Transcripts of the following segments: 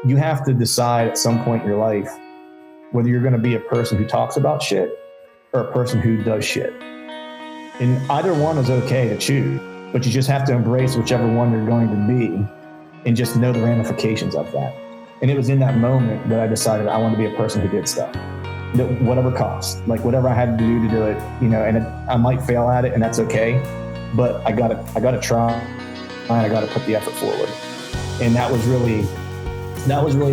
you have to decide at some point in your life whether you're going to be a person who talks about shit or a person who does shit. And either one is okay to choose, but you just have to embrace whichever one you're going to be and just know the ramifications of that. And it was in that moment that I decided I want to be a person who did stuff, that whatever cost, like whatever I had to do it, and I might fail at it, and that's okay, but I gotta try, and I gotta put the effort forward. And that was really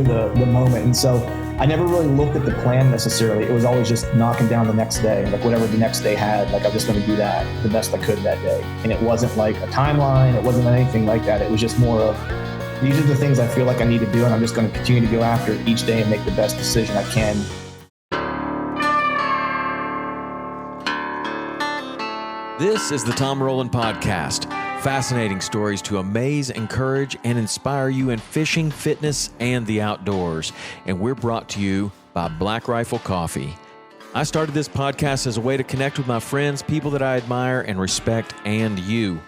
the moment. And so I never really looked at the plan necessarily. It was always just knocking down the next day, like whatever the next day had, like I'm just going to do that the best I could that day. And it wasn't like a timeline. It wasn't anything like that. It was just more of, these are the things I feel like I need to do, and I'm just going to continue to go after it each day and make the best decision I can. This is the Tom Rowland Podcast. Fascinating stories to amaze, encourage, and inspire you in fishing, fitness, and the outdoors. And we're brought to you by Black Rifle Coffee. I started this podcast as a way to connect with my friends, people that I admire and respect, and you.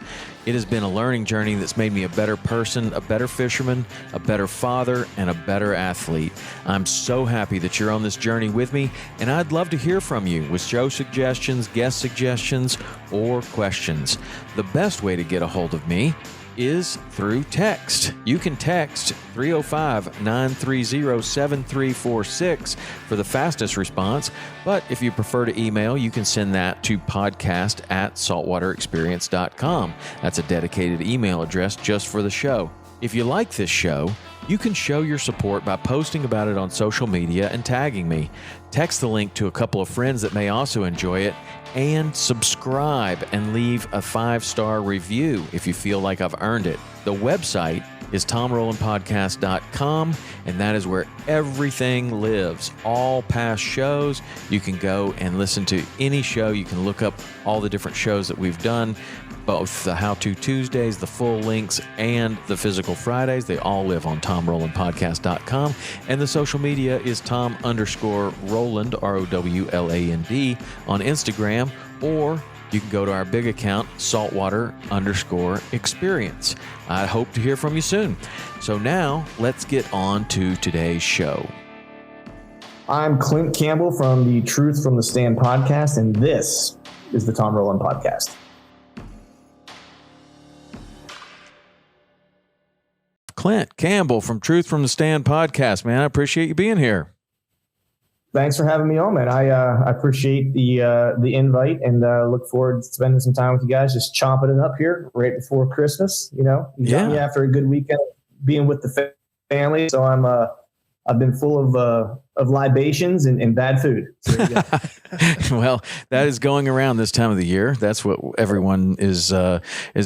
It has been a learning journey that's made me a better person, a better fisherman, a better father, and a better athlete. I'm so happy that you're on this journey with me, and I'd love to hear from you with show suggestions, guest suggestions, or questions. The best way to get a hold of me is through text. You can text 305-930-7346 for the fastest response, but if you prefer to email, you can send that to podcast@saltwaterexperience.com. That's a dedicated email address just for the show. If you like this show, you can show your support by posting about it on social media and tagging me. Text the link to a couple of friends that may also enjoy it, and subscribe and leave a 5-star review if you feel like I've earned it. The website is tomrowlandpodcast.com, and that is where everything lives. All past shows, you can go and listen to any show. You can look up all the different shows that we've done, both the How To Tuesdays, the full links, and the physical Fridays. They all live on tomrowlandpodcast.com. And the social media is Tom_Rowland, ROWLAND, on Instagram, or you can go to our big account, Saltwater_Experience. I hope to hear from you soon. So now let's get on to today's show. I'm Clint Campbell from the Truth from the Stand podcast, and this is the Tom Rowland Podcast. Clint Campbell from Truth from the Stand podcast, man. I appreciate you being here. Thanks for having me on, man. I appreciate the invite, and look forward to spending some time with you guys, just chomping it up here right before Christmas. You got me after a good weekend being with the family, so I've been full of libations and bad food. So there you go. Well, that is going around this time of the year. That's what everyone is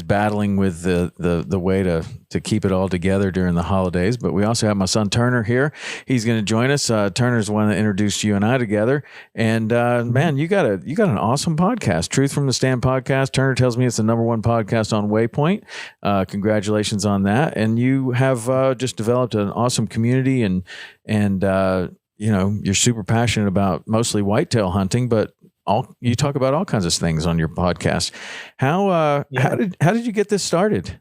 battling with, the way to keep it all together during the holidays. But we also have my son Turner here. He's going to join us. Turner's the one that introduced you and I together. And man, you got an awesome podcast, Truth from the Stand podcast. Turner tells me it's the #1 podcast on Waypoint. Congratulations on that. And you have just developed an awesome community, and you're super passionate about mostly whitetail hunting, but you talk about all kinds of things on your podcast. How did you get this started?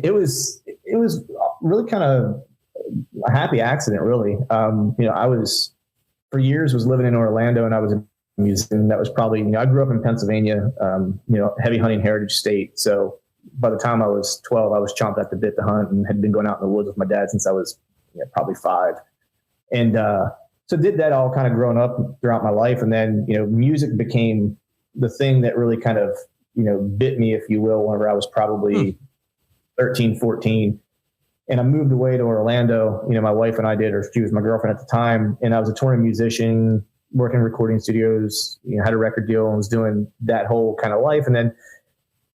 It was really kind of a happy accident, really. I was for years was living in Orlando, and I was a musician. That was probably, I grew up in Pennsylvania, heavy hunting heritage state. So by the time I was 12, I was chomped at the bit to hunt, and had been going out in the woods with my dad since I was probably 5. And so did that all kind of growing up throughout my life. And then, music became the thing that really kind of, bit me, if you will, whenever I was probably 13, 14. And I moved away to Orlando. My wife and I did, or she was my girlfriend at the time. And I was a touring musician, working in recording studios, had a record deal, and was doing that whole kind of life. And then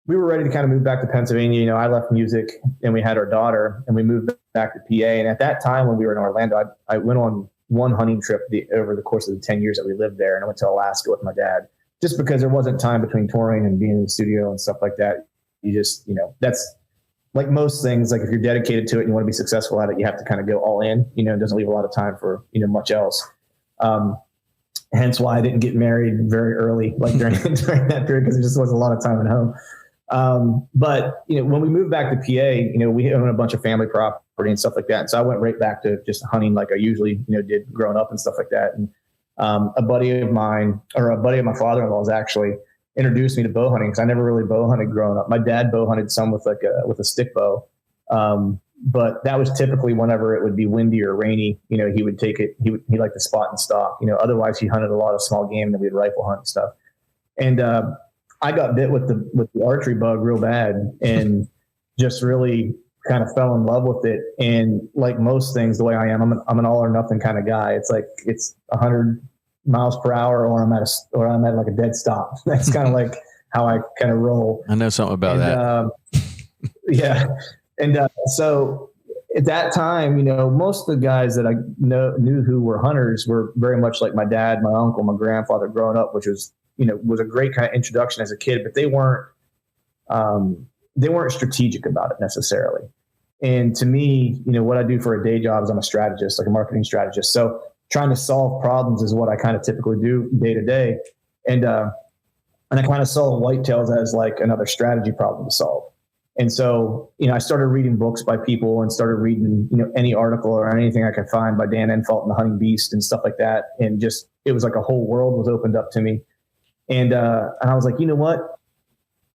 we were ready to kind of move back to Pennsylvania. I left music, and we had our daughter, and we moved back to PA. And at that time, when we were in Orlando, I went on one hunting trip over the course of the 10 years that we lived there. And I went to Alaska with my dad, just because there wasn't time between touring and being in the studio and stuff like that. You just, that's like most things. Like if you're dedicated to it and you want to be successful at it, you have to kind of go all in. It doesn't leave a lot of time for, much else. Hence why I didn't get married very early, like during that period, because there just wasn't a lot of time at home. But when we moved back to PA, we own a bunch of family property and stuff like that. And so I went right back to just hunting like I usually, did growing up and stuff like that. And a buddy of my father-in-law's actually introduced me to bow hunting because I never really bow hunted growing up. My dad bow hunted some with a stick bow. But that was typically whenever it would be windy or rainy, he would take it. He liked to spot and stalk, otherwise he hunted a lot of small game that we'd rifle hunt and stuff. And, I got bit with the archery bug real bad and just really kind of fell in love with it. And like most things, the way I am, I'm an all or nothing kind of guy. It's like, it's 100 miles per hour or I'm at like a dead stop. That's kind of like how I kind of roll. I know something about that. Yeah. And so at that time, most of the guys that I knew who were hunters were very much like my dad, my uncle, my grandfather growing up, which was a great kind of introduction as a kid, but they weren't strategic about it necessarily. And to me, what I do for a day job is I'm a strategist, like a marketing strategist. So trying to solve problems is what I kind of typically do day to day. And I kind of saw whitetails as like another strategy problem to solve. And so, I started reading books by people and started reading, any article or anything I could find by Dan Enfelt and the Hunting Beast and stuff like that. And just, it was like a whole world was opened up to me. And I was like, you know what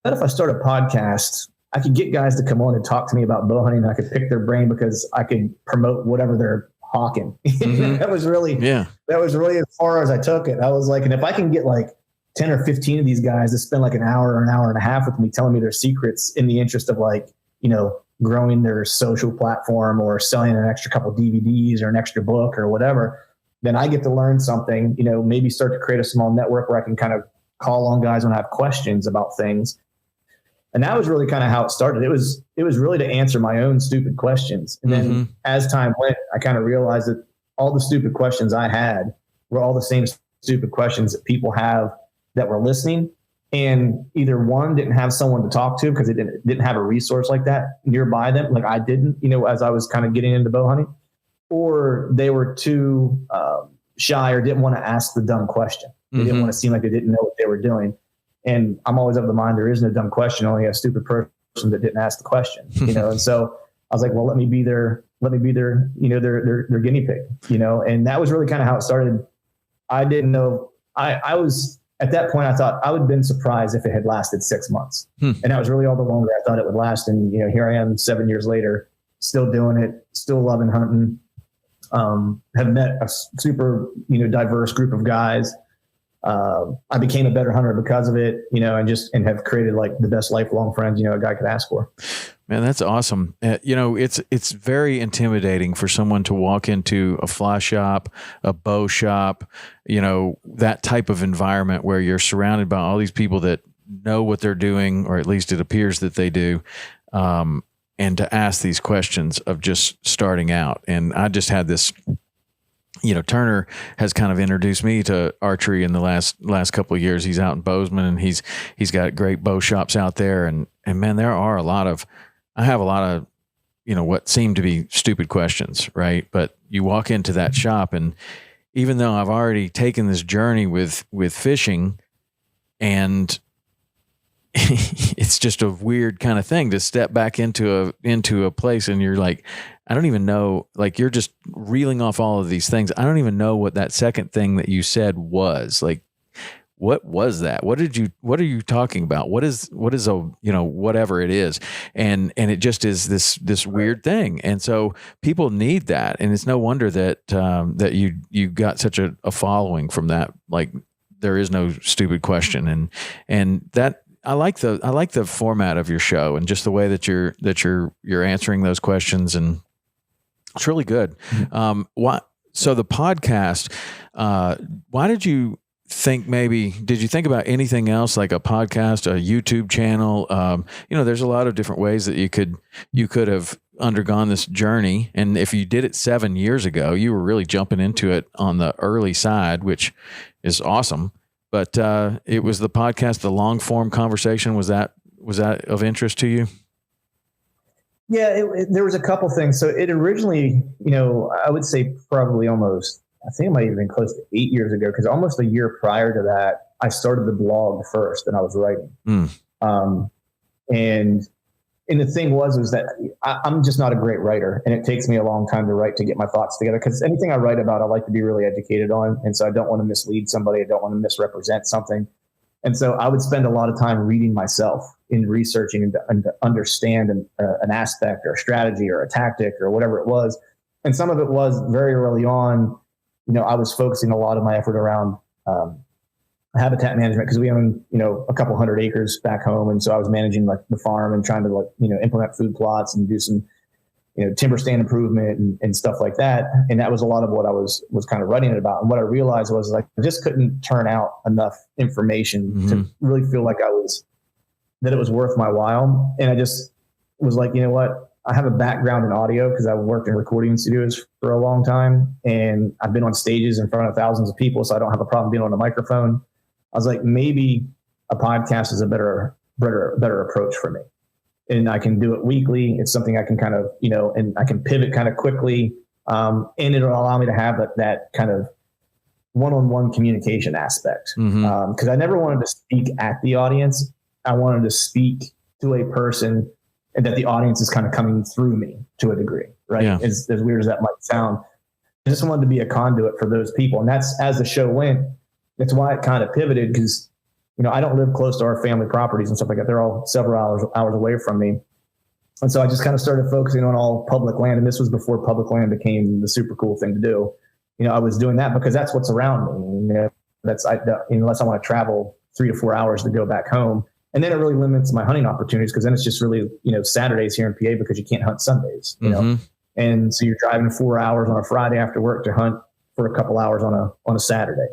if I start a podcast, I could get guys to come on and talk to me about bow hunting. And I could pick their brain because I could promote whatever they're hawking. Mm-hmm. That was really as far as I took it. I was like, and if I can get like 10 or 15 of these guys to spend like an hour or an hour and a half with me telling me their secrets in the interest of like, growing their social platform or selling an extra couple DVDs or an extra book or whatever, then I get to learn something, maybe start to create a small network where I can kind of call on guys when I have questions about things. And that was really kind of how it started. It was really to answer my own stupid questions. And then as time went, I kind of realized that all the stupid questions I had were all the same stupid questions that people have that were listening. And either one, didn't have someone to talk to because it didn't have a resource like that nearby them. Like I didn't, as I was kind of getting into bow hunting, or they were too shy or didn't want to ask the dumb question. They didn't want to seem like they didn't know what they were doing. And I'm always of the mind, there is no dumb question, only a stupid person that didn't ask the question, And so I was like, well, let me be their their guinea pig, and that was really kind of how it started. I didn't know. I was at that point, I thought I would have been surprised if it had lasted 6 months. And that was really all the longer I thought it would last. And, here I am 7 years later, still doing it, still loving hunting. Have met a super, diverse group of guys. I became a better hunter because of it, and have created like the best lifelong friends, a guy could ask for. Man, that's awesome. It's very intimidating for someone to walk into a fly shop, a bow shop, that type of environment where you're surrounded by all these people that know what they're doing, or at least it appears that they do. And to ask these questions of just starting out. And I just had this, Turner has kind of introduced me to archery in the last couple of years. He's out in Bozeman and he's got great bow shops out there. And man, I have a lot of, what seem to be stupid questions, right? But you walk into that shop, and even though I've already taken this journey with fishing, and it's just a weird kind of thing to step back into a place and you're like, I don't even know, like you're just reeling off all of these things. I don't even know what that second thing that you said was. Like, what was that? What are you talking about? What is a, whatever it is. And it just is this weird thing. And so people need that. And it's no wonder that you got such a following from that. Like, there is no stupid question. And that, I like the format of your show and just the way that you're answering those questions, and it's really good. So the podcast, why did you think did you think about anything else, like a podcast, a YouTube channel? There's a lot of different ways that you could have undergone this journey. And if you did it 7 years ago, you were really jumping into it on the early side, which is awesome. But it was the podcast, the long form conversation. Was that of interest to you? Yeah, there was a couple things. So it originally, I would say probably almost, I think it might have been close to 8 years ago, because almost a year prior to that, I started the blog first and I was writing. And the thing was that I'm just not a great writer, and it takes me a long time to write, to get my thoughts together, because anything I write about, I like to be really educated on. And so I don't want to mislead somebody. I don't want to misrepresent something. And so I would spend a lot of time reading myself, in researching and to understand an aspect or a strategy or a tactic or whatever it was. And some of it was very early on, I was focusing a lot of my effort around habitat management, because we own, a couple hundred acres back home. And so I was managing like the farm and trying to implement food plots and do some, timber stand improvement and stuff like that. And that was a lot of what I was kind of writing about. And what I realized was like, I just couldn't turn out enough information to really feel like that it was worth my while. And I just was like, you know what? I have a background in audio because I've worked in recording studios for a long time, and I've been on stages in front of thousands of people. So I don't have a problem being on a microphone. I was like, maybe a podcast is a better approach for me. And I can do it weekly. It's something I can kind of, and I can pivot kind of quickly. And it'll allow me to have that kind of one-on-one communication aspect. Because I never wanted to speak at the audience. I wanted to speak to a person, and that the audience is kind of coming through me to a degree, right? Yeah. As weird as that might sound. I just wanted to be a conduit for those people. And that's, as the show went, that's why it kind of pivoted, because I don't live close to our family properties and stuff like that. They're all several hours away from me. And so I just kind of started focusing on all public land. And this was before public land became the super cool thing to do. I was doing that because that's what's around me. Unless I want to travel 3 to 4 hours to go back home. And then it really limits my hunting opportunities, because then it's just really, Saturdays here in PA, because you can't hunt Sundays, know? And so you're driving 4 hours on a Friday after work to hunt for a couple hours on a Saturday,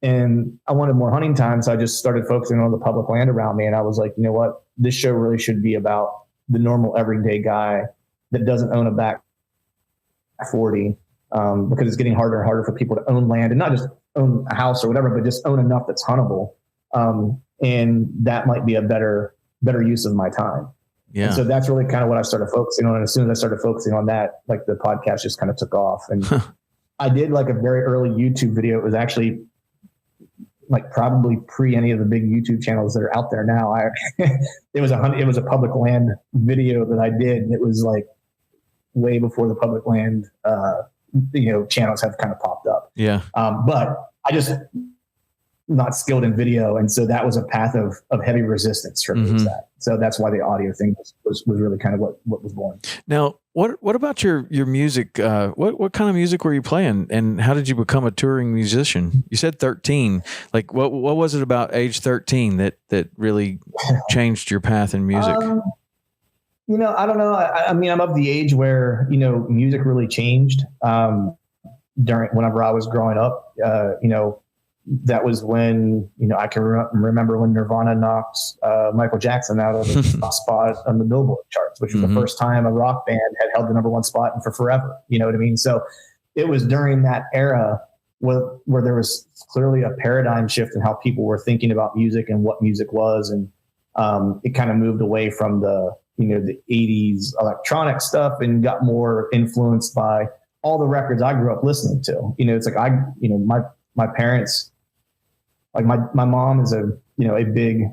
And I wanted more hunting time, so I just started focusing on the public land around me. And I was like, you know what? This show really should be about the normal everyday guy that doesn't own a back 40, because it's getting harder and harder for people to own land, and not just own a house or whatever, but just own enough that's huntable. And that might be a better use of my time. Yeah. And so that's really kind of what I started focusing on. And as soon as I started focusing on that, like the podcast just kind of took off. And I did like a very early YouTube video. It was actually like probably pre any of the big YouTube channels that are out there now. It was a public land video that I did. And it was like way before the public land, channels have kind of popped up. Yeah. But I just not skilled in video. And so that was a path of heavy resistance for me. So that's why the audio thing was really kind of what was born. Now, what about your music? What kind of music were you playing, and how did you become a touring musician? You said 13. Like what was it about age 13 that really changed your path in music? I don't know. I mean, I'm of the age where, music really changed whenever I was growing up. That was when, I can remember when Nirvana knocked Michael Jackson out of the spot on the Billboard charts, which was the first time a rock band had held the number one spot and for forever. You know what I mean? So it was during that era where there was clearly a paradigm shift in how people were thinking about music and what music was. And it kind of moved away from the 80s electronic stuff and got more influenced by all the records I grew up listening to. It's like my parents, like my mom is a big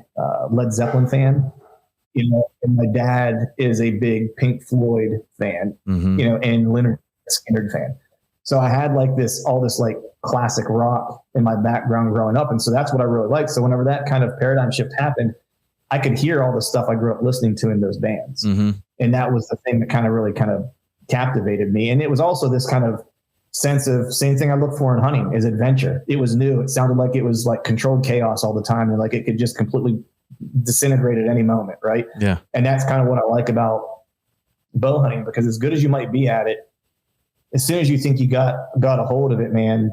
Led Zeppelin fan, and my dad is a big Pink Floyd fan, and Lynyrd Skynyrd fan. So I had all this like classic rock in my background growing up. And so that's what I really liked. So whenever that kind of paradigm shift happened, I could hear all the stuff I grew up listening to in those bands. And that was the thing that kind of captivated me. And it was also this kind of sense of same thing I look for in hunting is adventure. It was new. It sounded like it was like controlled chaos all the time, and like it could just completely disintegrate at any moment. Right. Yeah. And that's kind of what I like about bow hunting, because as good as you might be at it, as soon as you think you got a hold of it, man,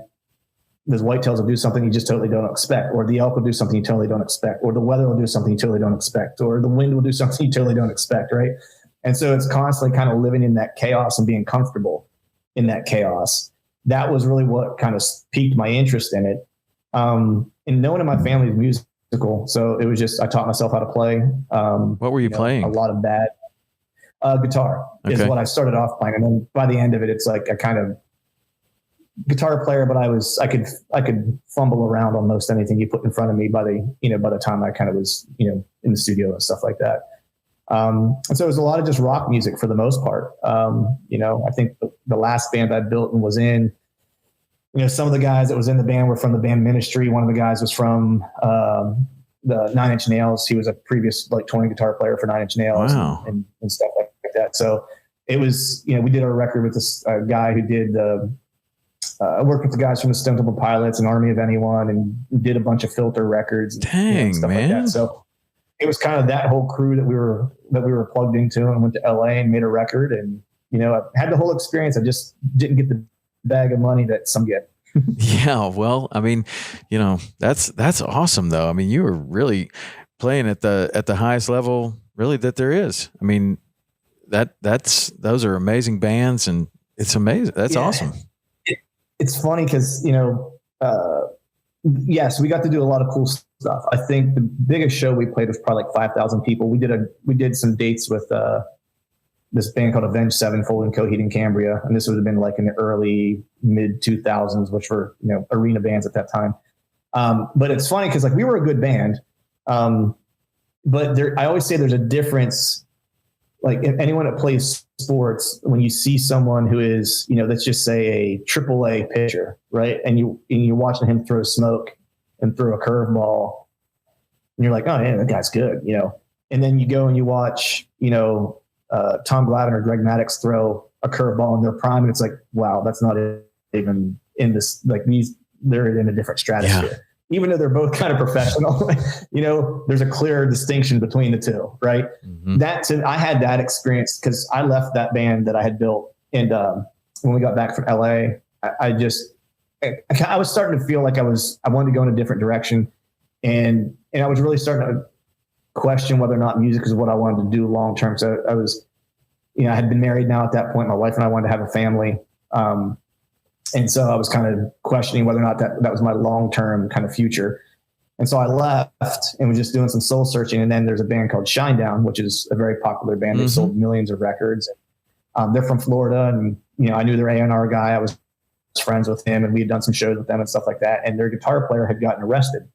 those whitetails will do something you just totally don't expect, or the elk will do something you totally don't expect, or the weather will do something you totally don't expect, or the wind will do something you totally don't expect. Right. And so it's constantly kind of living in that chaos and being comfortable in that chaos. That was really what kind of piqued my interest in it. And no one in my family is musical. So it was just, I taught myself how to play. What were you playing? A lot of bad guitar is what I started off playing. And then by the end of it, it's like a kind of guitar player, but I could fumble around on most anything you put in front of me by the time I kind of was, in the studio and stuff like that. And so it was a lot of just rock music for the most part. I think the last band I built and was in, some of the guys that was in the band were from the band Ministry. One of the guys was from the 9 Inch Nails. He was a previous touring guitar player for 9 Inch Nails. Wow. and stuff like that. So it was, we did our record with this guy who did worked with the guys from the Stone Temple Pilots and Army of Anyone, and did a bunch of Filter records and, Dang, stuff man. like that. So it was kind of that whole crew that we were plugged into, and went to LA and made a record. And, I had the whole experience. I just didn't get the bag of money that some get. Yeah. Well, I mean, that's awesome though. I mean, you were really playing at the highest level really that there is. I mean, those are amazing bands, and it's amazing. That's awesome. It's funny because, yes, we got to do a lot of cool stuff. I think the biggest show we played was probably like 5,000 people. We did some dates with this band called Avenged Sevenfold in Coheed and Cambria, and this would have been like in the early mid 2000s, which were arena bands at that time. But it's funny because we were a good band, but I always say there's a difference. Like anyone that plays sports, when you see someone who is, let's just say a AAA pitcher, right? And you're watching him throw smoke and throw a curveball, and you're like, oh yeah, that guy's good, And then you go and you watch, Tom Glavine or Greg Maddux throw a curveball in their prime, and it's like, wow, that's not even in this. They're in a different stratosphere. Yeah. Even though they're both kind of professional, there's a clear distinction between the two, right? Mm-hmm. I had that experience because I left that band that I had built. And when we got back from LA, I was starting to feel like I wanted to go in a different direction. And I was really starting to question whether or not music is what I wanted to do long-term. So I was, I had been married now at that point. My wife and I wanted to have a family. And so I was kind of questioning whether or not that was my long-term kind of future. And so I left and was just doing some soul searching. And then there's a band called Shinedown, which is a very popular band. They sold millions of records. They're from Florida, and, I knew their A&R guy. I was friends with him, and we had done some shows with them and stuff like that. And their guitar player had gotten arrested,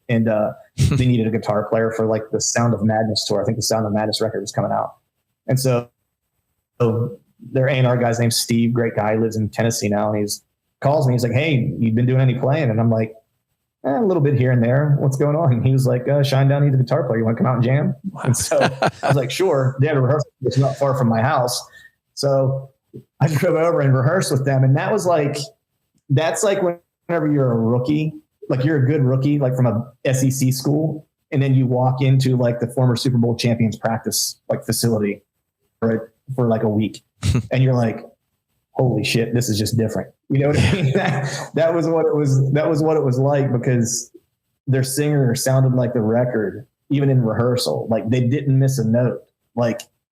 and they needed a guitar player for the Sound of Madness tour. I think the Sound of Madness record was coming out. And so their A&R guy's name's Steve, great guy, lives in Tennessee now. And calls me. He's like, hey, you been doing any playing? And I'm like, a little bit here and there. What's going on? And he was like, Shinedown needs a guitar player. You want to come out and jam? And so I was like, sure. They had a rehearsal. It's not far from my house. So I drove over and rehearsed with them. And that's like whenever you're a rookie, you're a good rookie, from a SEC school. And then you walk into the former Super Bowl champions practice facility for a week. And you're like, holy shit, this is just different. You know what I mean? That was what it was. That was what it was like, because their singer sounded like the record, even in rehearsal. They didn't miss a note,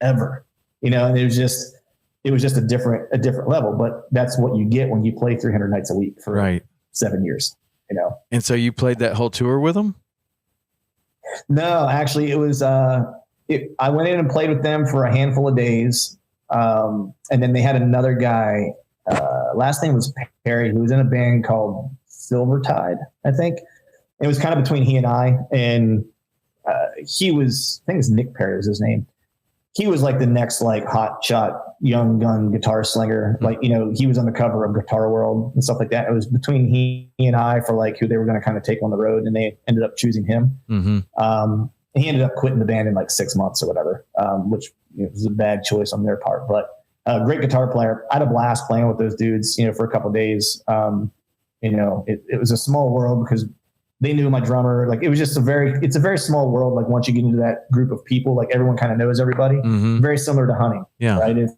ever. And it was just a different level. But that's what you get when you play 300 nights a week for 7 years. And so you played that whole tour with them? No, actually, it was. I went in and played with them for a handful of days. And then they had another guy, last name was Perry, who was in a band called Silvertide, I think. It was kind of between he and I, and he was, I think it's Nick Perry was his name. He was the next hot shot young gun guitar slinger. He was on the cover of Guitar World and stuff like that. It was between he and I for who they were going to kind of take on the road, and they ended up choosing him. Mm-hmm. He ended up quitting the band in 6 months or whatever, which was a bad choice on their part. But great guitar player. I had a blast playing with those dudes, for a couple of days. It was a small world because they knew my drummer. It was just it's a very small world. Once you get into that group of people, everyone kind of knows everybody. Mm-hmm. Very similar to hunting. Yeah. Right. It's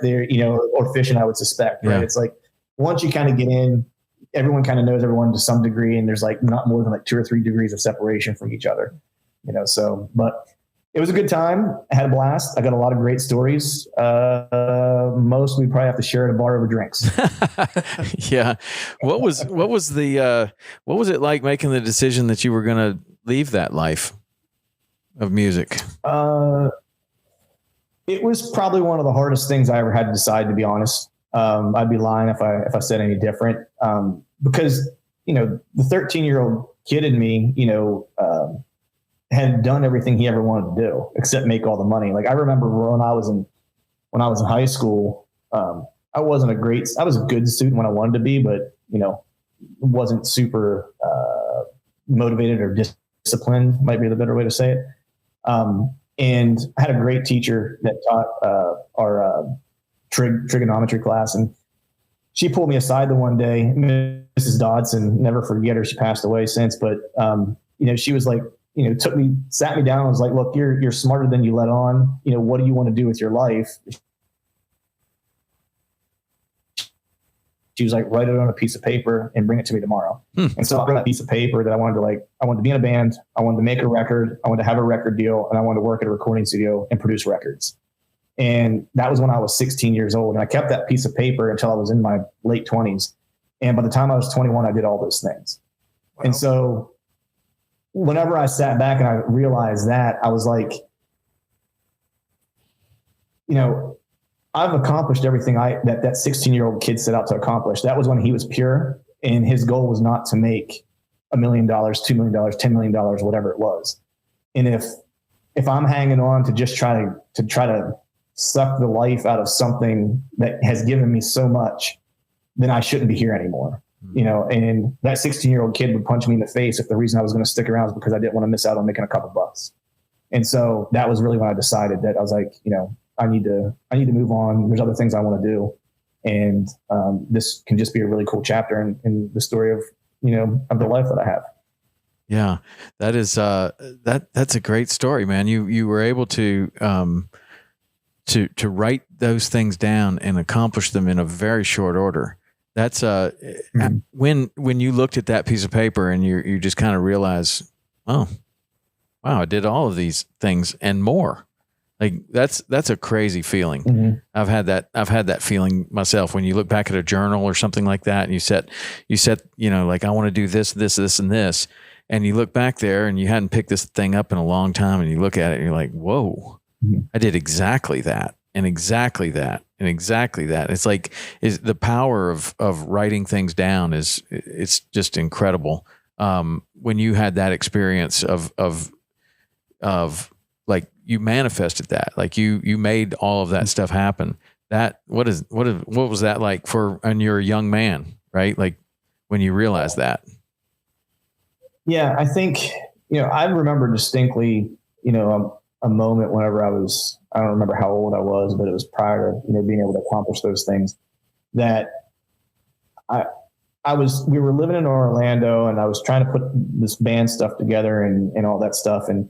they're, or fishing, I would suspect. Right. Yeah. It's once you kind of get in, everyone kind of knows everyone to some degree. And there's not more than 2 or 3 degrees of separation from each other. But it was a good time. I had a blast. I got a lot of great stories. Most we probably have to share at a bar over drinks. Yeah. What was it like making the decision that you were going to leave that life of music? It was probably one of the hardest things I ever had to decide, to be honest. I'd be lying if I said any different. Because, the 13-year-old kid in me, had done everything he ever wanted to do except make all the money. Like I remember when I was in high school, I was a good student when I wanted to be, but wasn't super motivated or disciplined, might be the better way to say it. And I had a great teacher that taught our trigonometry class, and she pulled me aside the one day, Mrs. Dodson, never forget her. She passed away since, but she was like, sat me down and was like, look, you're smarter than you let on. What do you want to do with your life? She was like, write it on a piece of paper and bring it to me tomorrow. And so I wrote a piece of paper that I wanted to be in a band. I wanted to make a record. I wanted to have a record deal, and I wanted to work at a recording studio and produce records. And that was when I was 16 years old. And I kept that piece of paper until I was in my late 20s. And by the time I was 21, I did all those things. Wow. And so whenever I sat back and I realized that, I was like, I've accomplished everything that 16-year-old kid set out to accomplish. That was when he was pure, and his goal was not to make $1 million, $2 million, $10 million, whatever it was. And if I'm hanging on to just try to suck the life out of something that has given me so much, then I shouldn't be here anymore. And that 16-year-old kid would punch me in the face if the reason I was going to stick around is because I didn't want to miss out on making a couple bucks. And so that was really when I decided that I was like, I need to move on. There's other things I want to do. And this can just be a really cool chapter in the story of the life that I have. Yeah, that is, that's a great story, man. You were able to write those things down and accomplish them in a very short order. That's when you looked at that piece of paper and you just kind of realize, oh, wow, I did all of these things and more. Like that's a crazy feeling. Mm-hmm. I've had that feeling myself when you look back at a journal or something like that, and you set, like I want to do this, and this, and you look back there and you hadn't picked this thing up in a long time, and you look at it and you're like, whoa, mm-hmm. I did exactly that and exactly that and exactly that. It's like the power of writing things down it's just incredible. When you had that experience of like you manifested that, like you made all of that stuff happen. That what was that like and you're a young man, right? Like when you realized that. Yeah, I think, I remember distinctly, a moment whenever I don't remember how old I was, but it was prior to, being able to accomplish those things, that we were living in Orlando, and I was trying to put this band stuff together and all that stuff. And,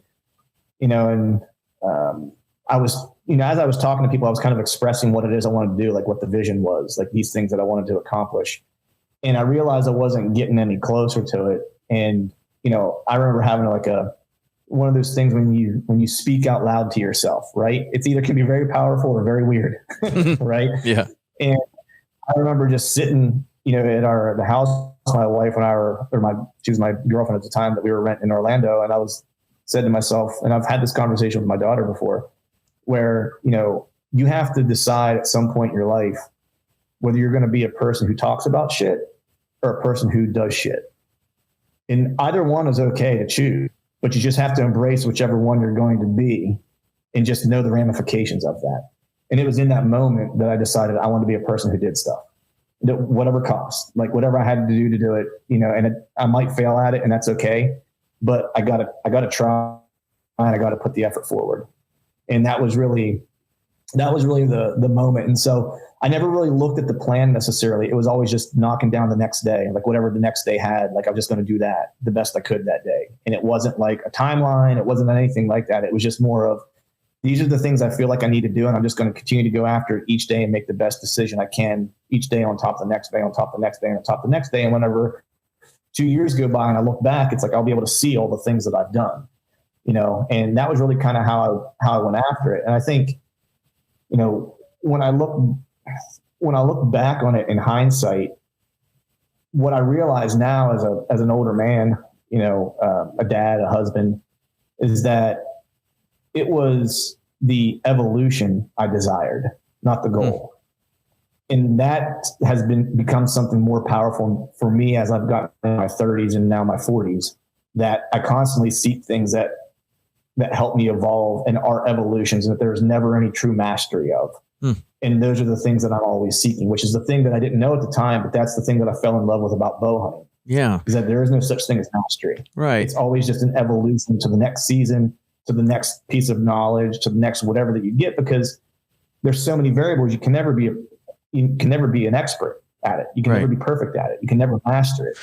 I was, as I was talking to people, I was kind of expressing what it is I wanted to do, like what the vision was, like these things that I wanted to accomplish. And I realized I wasn't getting any closer to it. And, I remember having one of those things when you speak out loud to yourself, right? It's either can be very powerful or very weird, right? Yeah. And I remember just sitting, at the house, my wife and I she was my girlfriend at the time that we were renting in Orlando. And I said to myself, and I've had this conversation with my daughter before, where, you have to decide at some point in your life whether you're going to be a person who talks about shit or a person who does shit. And either one is okay to choose, but you just have to embrace whichever one you're going to be and just know the ramifications of that. And it was in that moment that I decided I wanted to be a person who did stuff, whatever cost, like whatever I had to do it, and I might fail at it, and that's okay, but I gotta try, and I gotta put the effort forward. And that was really the moment. And so I never really looked at the plan necessarily. It was always just knocking down the next day, like whatever the next day had, like I was just going to do that the best I could that day. And it wasn't like a timeline. It wasn't anything like that. It was just more of, these are the things I feel like I need to do. And I'm just going to continue to go after it each day and make the best decision I can each day on top of the next day, on top of the next day, on top of the next day. And whenever 2 years go by and I look back, it's like, I'll be able to see all the things that I've done, and that was really kind of how I went after it. And I think, when I look back on it in hindsight, what I realize now as an older man, a dad, a husband, is that it was the evolution I desired, not the goal. And that has become something more powerful for me as I've gotten in my 30s and now my 40s, that I constantly seek things that that helped me evolve and art evolutions, and that there was never any true mastery of. And those are the things that I'm always seeking, which is the thing that I didn't know at the time, but that's the thing that I fell in love with about bow hunting. Yeah. Is that there is no such thing as mastery. Right. It's always just an evolution to the next season, to the next piece of knowledge, to the next whatever that you get, because there's so many variables. You can never be an expert at it. You can never be perfect at it. You can never master it,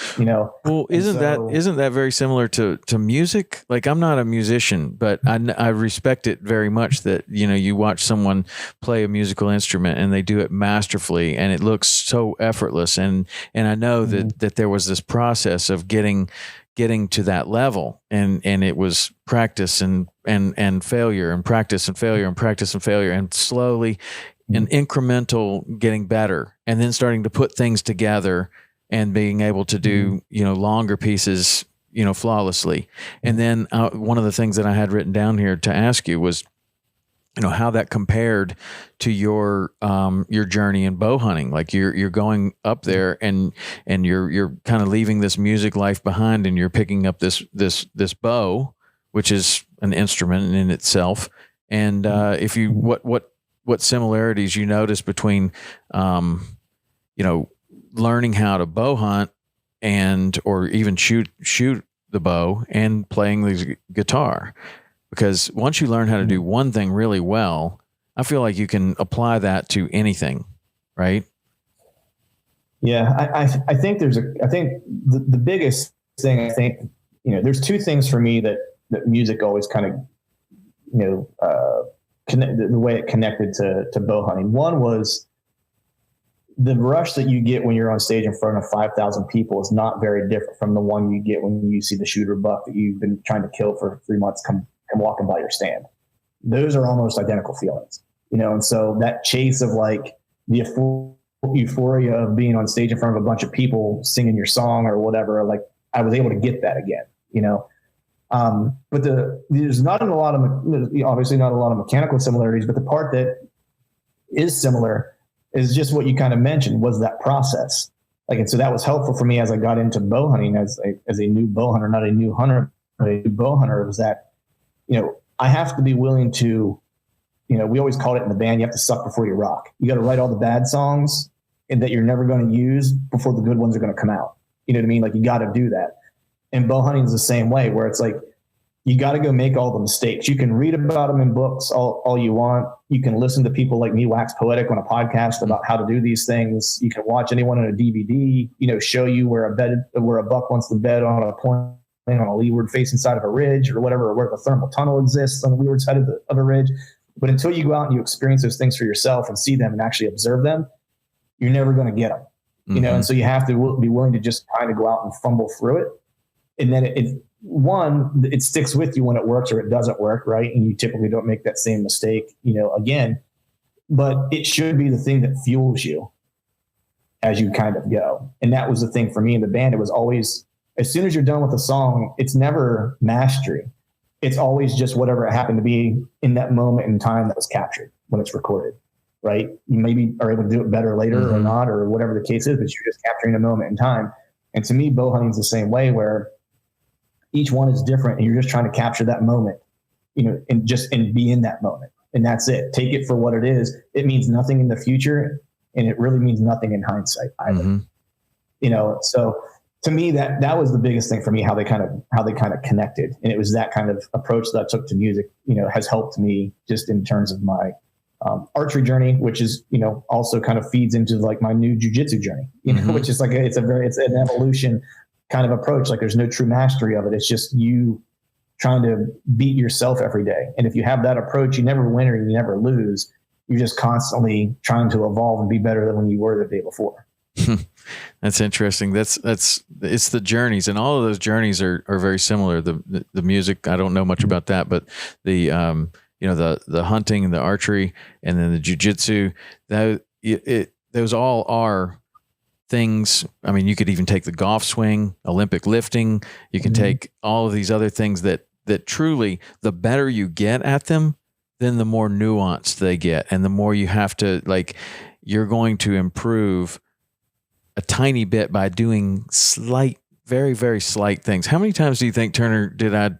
Well, isn't that very similar to music? Like, I'm not a musician, but I respect it very much that, you watch someone play a musical instrument and they do it masterfully and it looks so effortless. And I know that there was this process of getting to that level, and it was practice and failure and practice and failure and practice and failure, and slowly an incremental getting better, and then starting to put things together and being able to do, longer pieces, flawlessly. And then one of the things that I had written down here to ask you was, how that compared to your journey in bow hunting. Like you're going up there and you're kind of leaving this music life behind, and you're picking up this bow, which is an instrument in itself. And if you what similarities you notice between learning how to bow hunt or even shoot the bow and playing the guitar. Because once you learn how to do one thing really well, I feel like you can apply that to anything, right? Yeah, I think the biggest thing, there's two things for me that music always kind of, the way it connected to bow hunting. One was the rush that you get when you're on stage in front of 5,000 people is not very different from the one you get when you see the shooter buck that you've been trying to kill for 3 months come walking by your stand. Those are almost identical feelings, and so that chase of like the euphoria of being on stage in front of a bunch of people singing your song or whatever, like I was able to get that again, but there's obviously not a lot of mechanical similarities, but the part that is similar is just what you kind of mentioned, was that process. And so that was helpful for me as I got into bow hunting as a new bow hunter, not a new hunter, but a new bow hunter, was that, I have to be willing to, we always called it in the band, you have to suck before you rock. You got to write all the bad songs and that you're never going to use before the good ones are going to come out. You know what I mean? Like, you got to do that. And bow hunting is the same way, where it's like, you got to go make all the mistakes. You can read about them in books all you want. You can listen to people like me wax poetic on a podcast about how to do these things. You can watch anyone on a DVD, show you where a buck wants to bed on a point on a leeward facing side of a ridge or whatever, or where the thermal tunnel exists on the leeward side of a ridge. But until you go out and you experience those things for yourself and see them and actually observe them, you're never going to get them, and so you have to be willing to just kind of go out and fumble through it. And then it sticks with you when it works or it doesn't work, right? And you typically don't make that same mistake, again. But it should be the thing that fuels you as you kind of go. And that was the thing for me in the band. It was always, as soon as you're done with a song, it's never mastery. It's always just whatever it happened to be in that moment in time that was captured when it's recorded, right? You maybe are able to do it better later or not, or whatever the case is, but you're just capturing a moment in time. And to me, bow hunting is the same way, where each one is different and you're just trying to capture that moment, and be in that moment. And that's it. Take it for what it is. It means nothing in the future, and it really means nothing in hindsight either. So to me, that was the biggest thing for me, how they kind of connected. And it was that kind of approach that I took to music, has helped me just in terms of my archery journey, which is, also kind of feeds into like my new jujitsu journey, which is like, it's an evolution kind of approach. Like, there's no true mastery of it. It's just you trying to beat yourself every day. And if you have that approach, you never win or you never lose. You're just constantly trying to evolve and be better than when you were the day before. That's interesting. It's the journeys, and all of those journeys are very similar. The music, I don't know much about that, but the the hunting and the archery and then the jiu-jitsu, those all are things. I mean, you could even take the golf swing, Olympic lifting. You can take all of these other things that truly, the better you get at them, then the more nuanced they get, and the more you have to, like, you're going to improve a tiny bit by doing slight, very, very slight things. How many times do you think, Turner, did I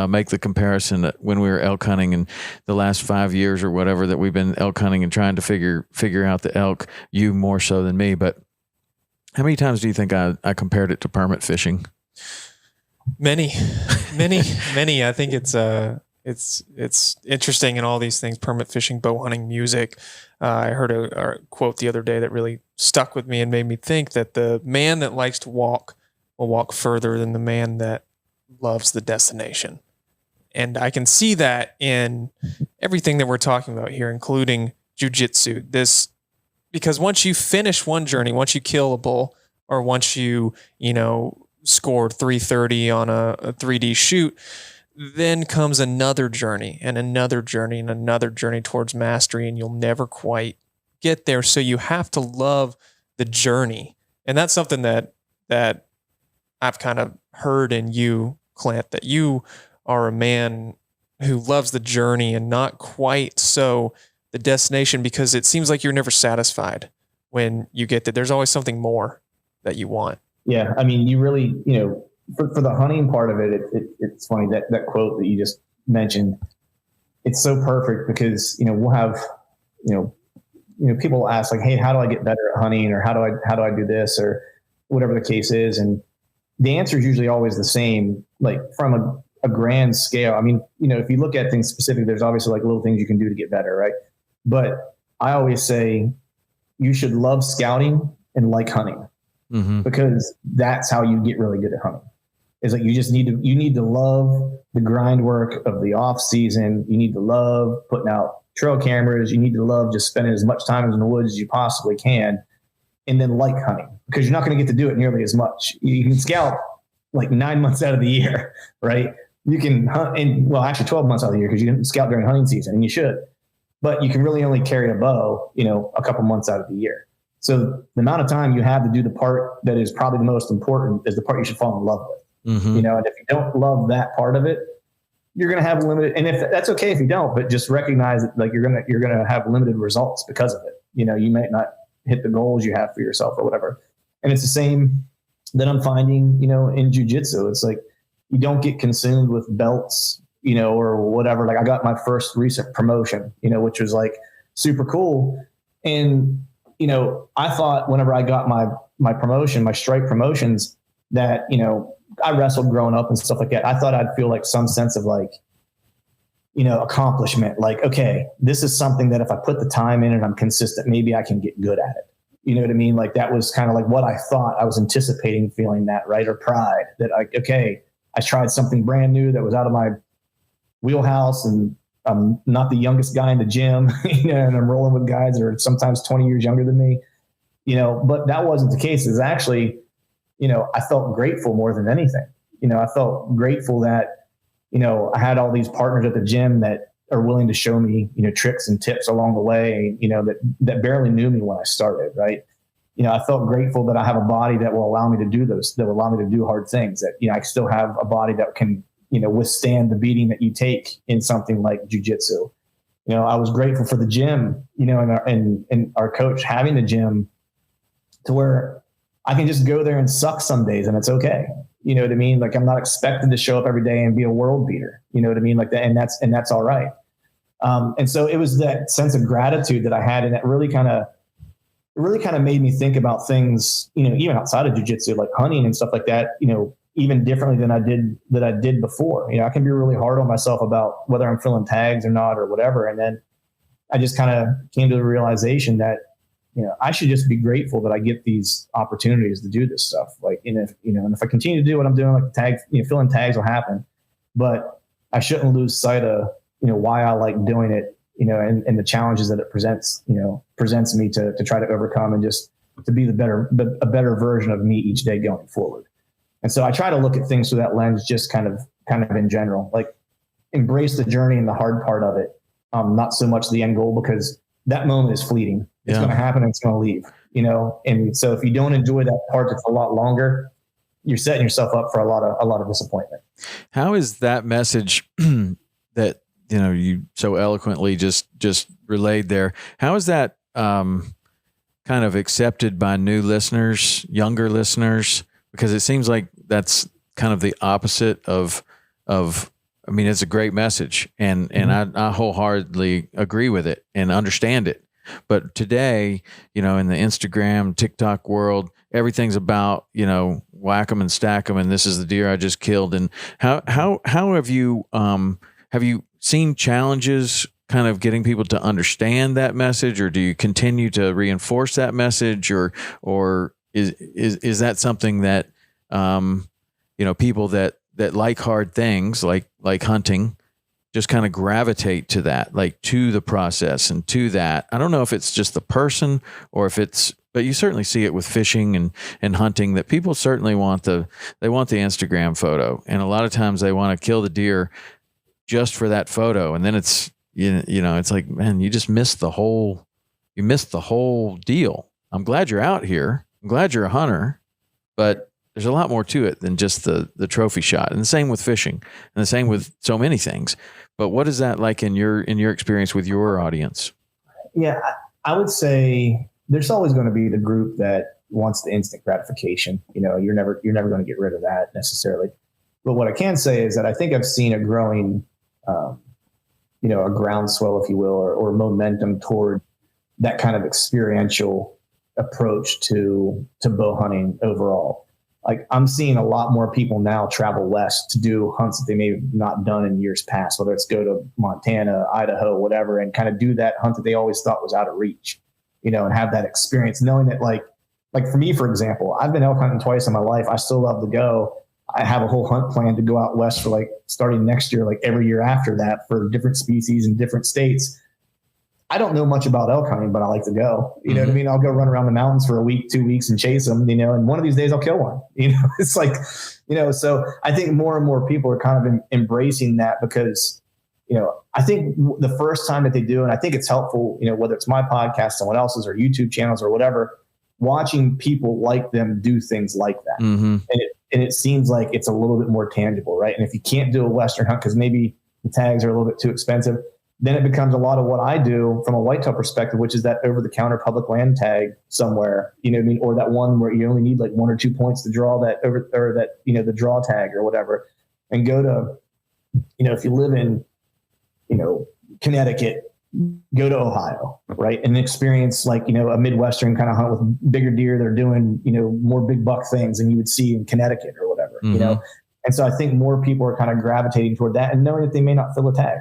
make the comparison that when we were elk hunting in the last 5 years or whatever that we've been elk hunting and trying to figure out the elk, you more so than me. But how many times do you think I compared it to permit fishing? Many. I think it's interesting in all these things, permit fishing, bow hunting, music. I heard a quote the other day that really stuck with me and made me think that the man that likes to walk will walk further than the man that loves the destination. And I can see that in everything that we're talking about here, including jiu-jitsu. Because once you finish one journey, once you kill a bull, or once you scored 330 on a 3D shoot, then comes another journey and another journey and another journey towards mastery, and you'll never quite get there. So you have to love the journey. And that's something that I've kind of heard in you, Clint, that you are a man who loves the journey and not quite so the destination, because it seems like you're never satisfied when you get there. There's always something more that you want. Yeah. I mean, you really, for the hunting part of it, it's funny that quote that you just mentioned, it's so perfect because, we'll have, people ask like, hey, how do I get better at hunting, or how do I do this, or whatever the case is. And the answer is usually always the same, like from a grand scale. I mean, if you look at things specific, there's obviously like little things you can do to get better. Right. But I always say you should love scouting and like hunting. Mm-hmm. Because that's how you get really good at hunting. Is like you need to love the grind work of the off season. You need to love putting out trail cameras. You need to love just spending as much time in the woods as you possibly can, and then like hunting, because you're not going to get to do it nearly as much. You can scout like 9 months out of the year, right? You can hunt actually 12 months out of the year, because you can scout during hunting season, and you should, but you can really only carry a bow, a couple months out of the year. So the amount of time you have to do the part that is probably the most important is the part you should fall in love with. Mm-hmm. And if you don't love that part of it, you're going to have limited, and if that's okay if you don't, but just recognize that like you're going to have limited results because of it. You might not hit the goals you have for yourself or whatever. And it's the same that I'm finding, in jiu-jitsu. It's like, you don't get consumed with belts, or whatever. Like I got my first recent promotion, which was like super cool. And I thought whenever I got my promotion, my stripe promotions, that, I wrestled growing up and stuff like that. I thought I'd feel like some sense of like, accomplishment. Like, okay, this is something that if I put the time in and I'm consistent, maybe I can get good at it. You know what I mean? Like that was kind of like what I thought. I was anticipating feeling that, right? Or pride that like, okay, I tried something brand new that was out of my wheelhouse, and I'm not the youngest guy in the gym, and I'm rolling with guys that are sometimes 20 years younger than me, but that wasn't the case. It's actually, I felt grateful more than anything. I felt grateful that, I had all these partners at the gym that are willing to show me, tricks and tips along the way, that barely knew me when I started. Right. I felt grateful that I have a body that will allow me to do those, that will allow me to do hard things, that, I still have a body that can, withstand the beating that you take in something like jiu-jitsu. I was grateful for the gym, and our coach having the gym to where I can just go there and suck some days and it's okay. You know what I mean? Like I'm not expected to show up every day and be a world beater. You know what I mean? Like that. And that's all right. And so it was that sense of gratitude that I had. And it really kind of made me think about things, even outside of jiu-jitsu, like hunting and stuff like that, even differently than I did before. I can be really hard on myself about whether I'm filling tags or not or whatever. And then I just kind of came to the realization that, I should just be grateful that I get these opportunities to do this stuff. Like, and if I continue to do what I'm doing, like the tag, filling tags will happen, but I shouldn't lose sight of, why I like doing it, and the challenges that it presents me to try to overcome, and just to be a better version of me each day going forward. And so I try to look at things through that lens, just kind of in general, like embrace the journey and the hard part of it. Not so much the end goal, because that moment is fleeting. It's going to happen and it's going to leave, And so if you don't enjoy that part that's a lot longer, you're setting yourself up for a lot of disappointment. How is that message that, you so eloquently just relayed there? How is that kind of accepted by new listeners, younger listeners? Because it seems like that's kind of the opposite of I mean, it's a great message, and I wholeheartedly agree with it and understand it. But today, in the Instagram, TikTok world, everything's about, whack 'em and stack 'em, and this is the deer I just killed. And how have you seen challenges kind of getting people to understand that message, or do you continue to reinforce that message, or is that something that people that like hard things like hunting just kind of gravitate to that, like to the process and to that? I don't know if it's just the person or if it's, but you certainly see it with fishing and hunting, that people certainly want the Instagram photo. And a lot of times they want to kill the deer just for that photo. And then it's, it's like, man, you just missed the whole deal. I'm glad you're out here. I'm glad you're a hunter, but there's a lot more to it than just the trophy shot. And the same with fishing, and the same with so many things. But what is that like in your experience with your audience? Yeah, I would say there's always going to be the group that wants the instant gratification. You're never going to get rid of that necessarily. But what I can say is that I think I've seen a growing, a groundswell, if you will, or momentum toward that kind of experiential approach to bow hunting overall. Like, I'm seeing a lot more people now travel west to do hunts that they may have not done in years past, whether it's go to Montana, Idaho, whatever, and kind of do that hunt that they always thought was out of reach, and have that experience, knowing that like for me, for example, I've been elk hunting twice in my life. I still love to go. I have a whole hunt plan to go out west for starting next year, every year after that, for different species in different states. I don't know much about elk hunting, but I like to go. You know what I mean? I'll go run around the mountains for a week, 2 weeks and chase them, and one of these days I'll kill one. It's like, so I think more and more people are kind of embracing that because, I think the first time that they do, and I think it's helpful, whether it's my podcast, someone else's, or YouTube channels or whatever, watching people like them do things like that. Mm-hmm. And it seems like it's a little bit more tangible, right? And if you can't do a Western hunt because maybe the tags are a little bit too expensive, then it becomes a lot of what I do from a whitetail perspective, which is that over-the-counter public land tag somewhere, or that one where you only need 1 or 2 points to draw that the draw tag or whatever, and go to, if you live in, Connecticut, go to Ohio, right, and experience a Midwestern kind of hunt with bigger deer. They're doing more big buck things than you would see in Connecticut or whatever, mm-hmm. And so I think more people are kind of gravitating toward that, and knowing that they may not fill a tag,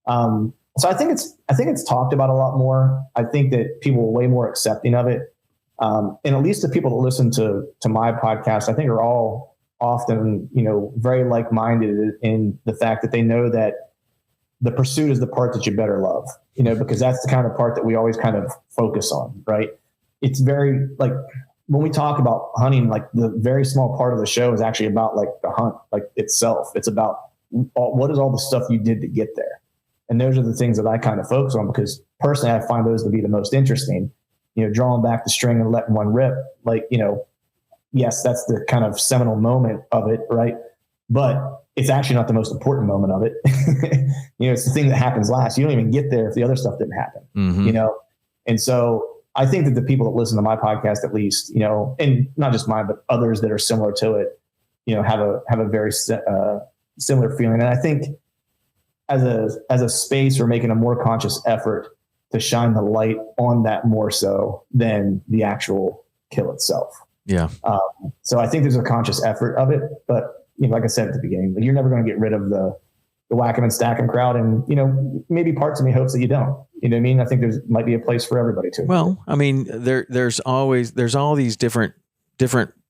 So I think it's talked about a lot more. I think that people are way more accepting of it. And at least the people that listen to my podcast, I think, are all often, very like-minded in the fact that they know that the pursuit is the part that you better love, because that's the kind of part that we always kind of focus on, right? It's very when we talk about hunting, the very small part of the show is actually about the hunt, itself. It's about what is all the stuff you did to get there. And those are the things that I kind of focus on, because personally, I find those to be the most interesting, drawing back the string and letting one rip. Yes, that's the kind of seminal moment of it, right? But it's actually not the most important moment of it. It's the thing that happens last. You don't even get there if the other stuff didn't happen, mm-hmm. And so I think that the people that listen to my podcast, at least, and not just mine, but others that are similar to it, have a very similar feeling. And I think as a space, we're making a more conscious effort to shine the light on that more so than the actual kill itself. Yeah. So I think there's a conscious effort of it, but like I said at the beginning, you're never going to get rid of the whack 'em and stack 'em crowd. And, maybe parts of me hopes that you don't, what I mean? I think there's might be a place for everybody too. Well, I mean, there's all these different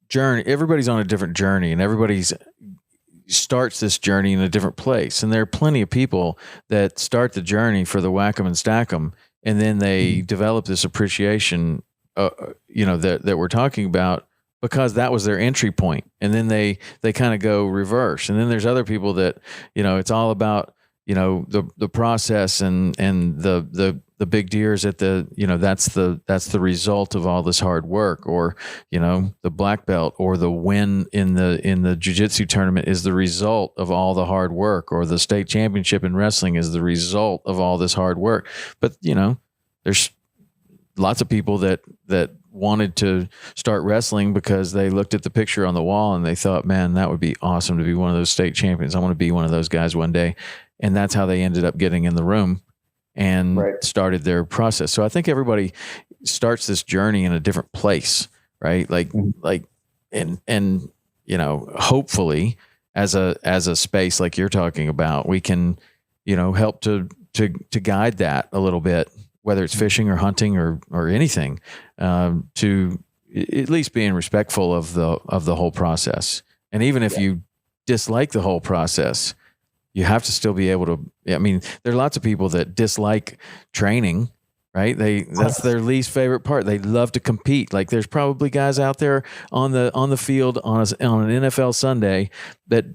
journey. Everybody's on a different journey, and everybody's starts this journey in a different place. And there are plenty of people that start the journey for the whack 'em and stack 'em, and then they develop this appreciation, that we're talking about, because that was their entry point. And then they kind of go reverse. And then there's other people that, it's all about, the process and the big deers at the, that's the result of all this hard work, or, the black belt or the win in the jiu-jitsu tournament is the result of all the hard work, or the state championship in wrestling is the result of all this hard work. But, there's lots of people that wanted to start wrestling because they looked at the picture on the wall and they thought, man, that would be awesome to be one of those state champions. I want to be one of those guys one day. And that's how they ended up getting in the room and started their process. So I think everybody starts this journey in a different place, right? Like, and, you know, hopefully as a space like you're talking about, we can, you know, help to guide that a little bit, whether it's fishing or hunting or anything, to at least being respectful of the whole process. And even if you dislike the whole process, you have to still be able to, I mean, there are lots of people that dislike training, right? That's their least favorite part. They love to compete. Like there's probably guys out there on the field on an NFL Sunday that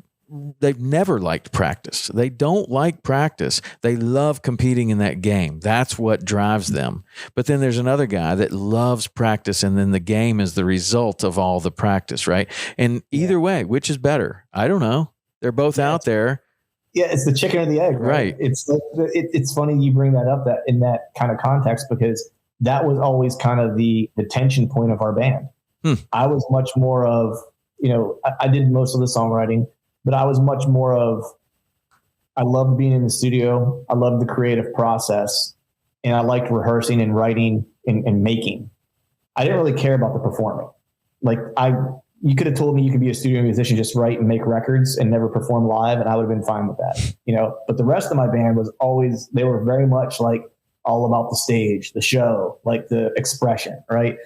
they've never liked practice. They don't like practice. They love competing in that game. That's what drives them. But then there's another guy that loves practice, and then the game is the result of all the practice, right? And either way, which is better? I don't know. They're both out there. Yeah, it's the chicken or the egg, right? It's like, it's funny you bring that up that in that kind of context, because that was always kind of the tension point of our band. I was much more of, you know, I did most of the songwriting, but I was much more of, I loved being in the studio. I loved the creative process, and I liked rehearsing and writing and making. I didn't really care about the performing. Like you could have told me you could be a studio musician, just write and make records and never perform live, and I would have been fine with that, you know. But the rest of my band was always, they were very much like all about the stage, the show, like the expression, right?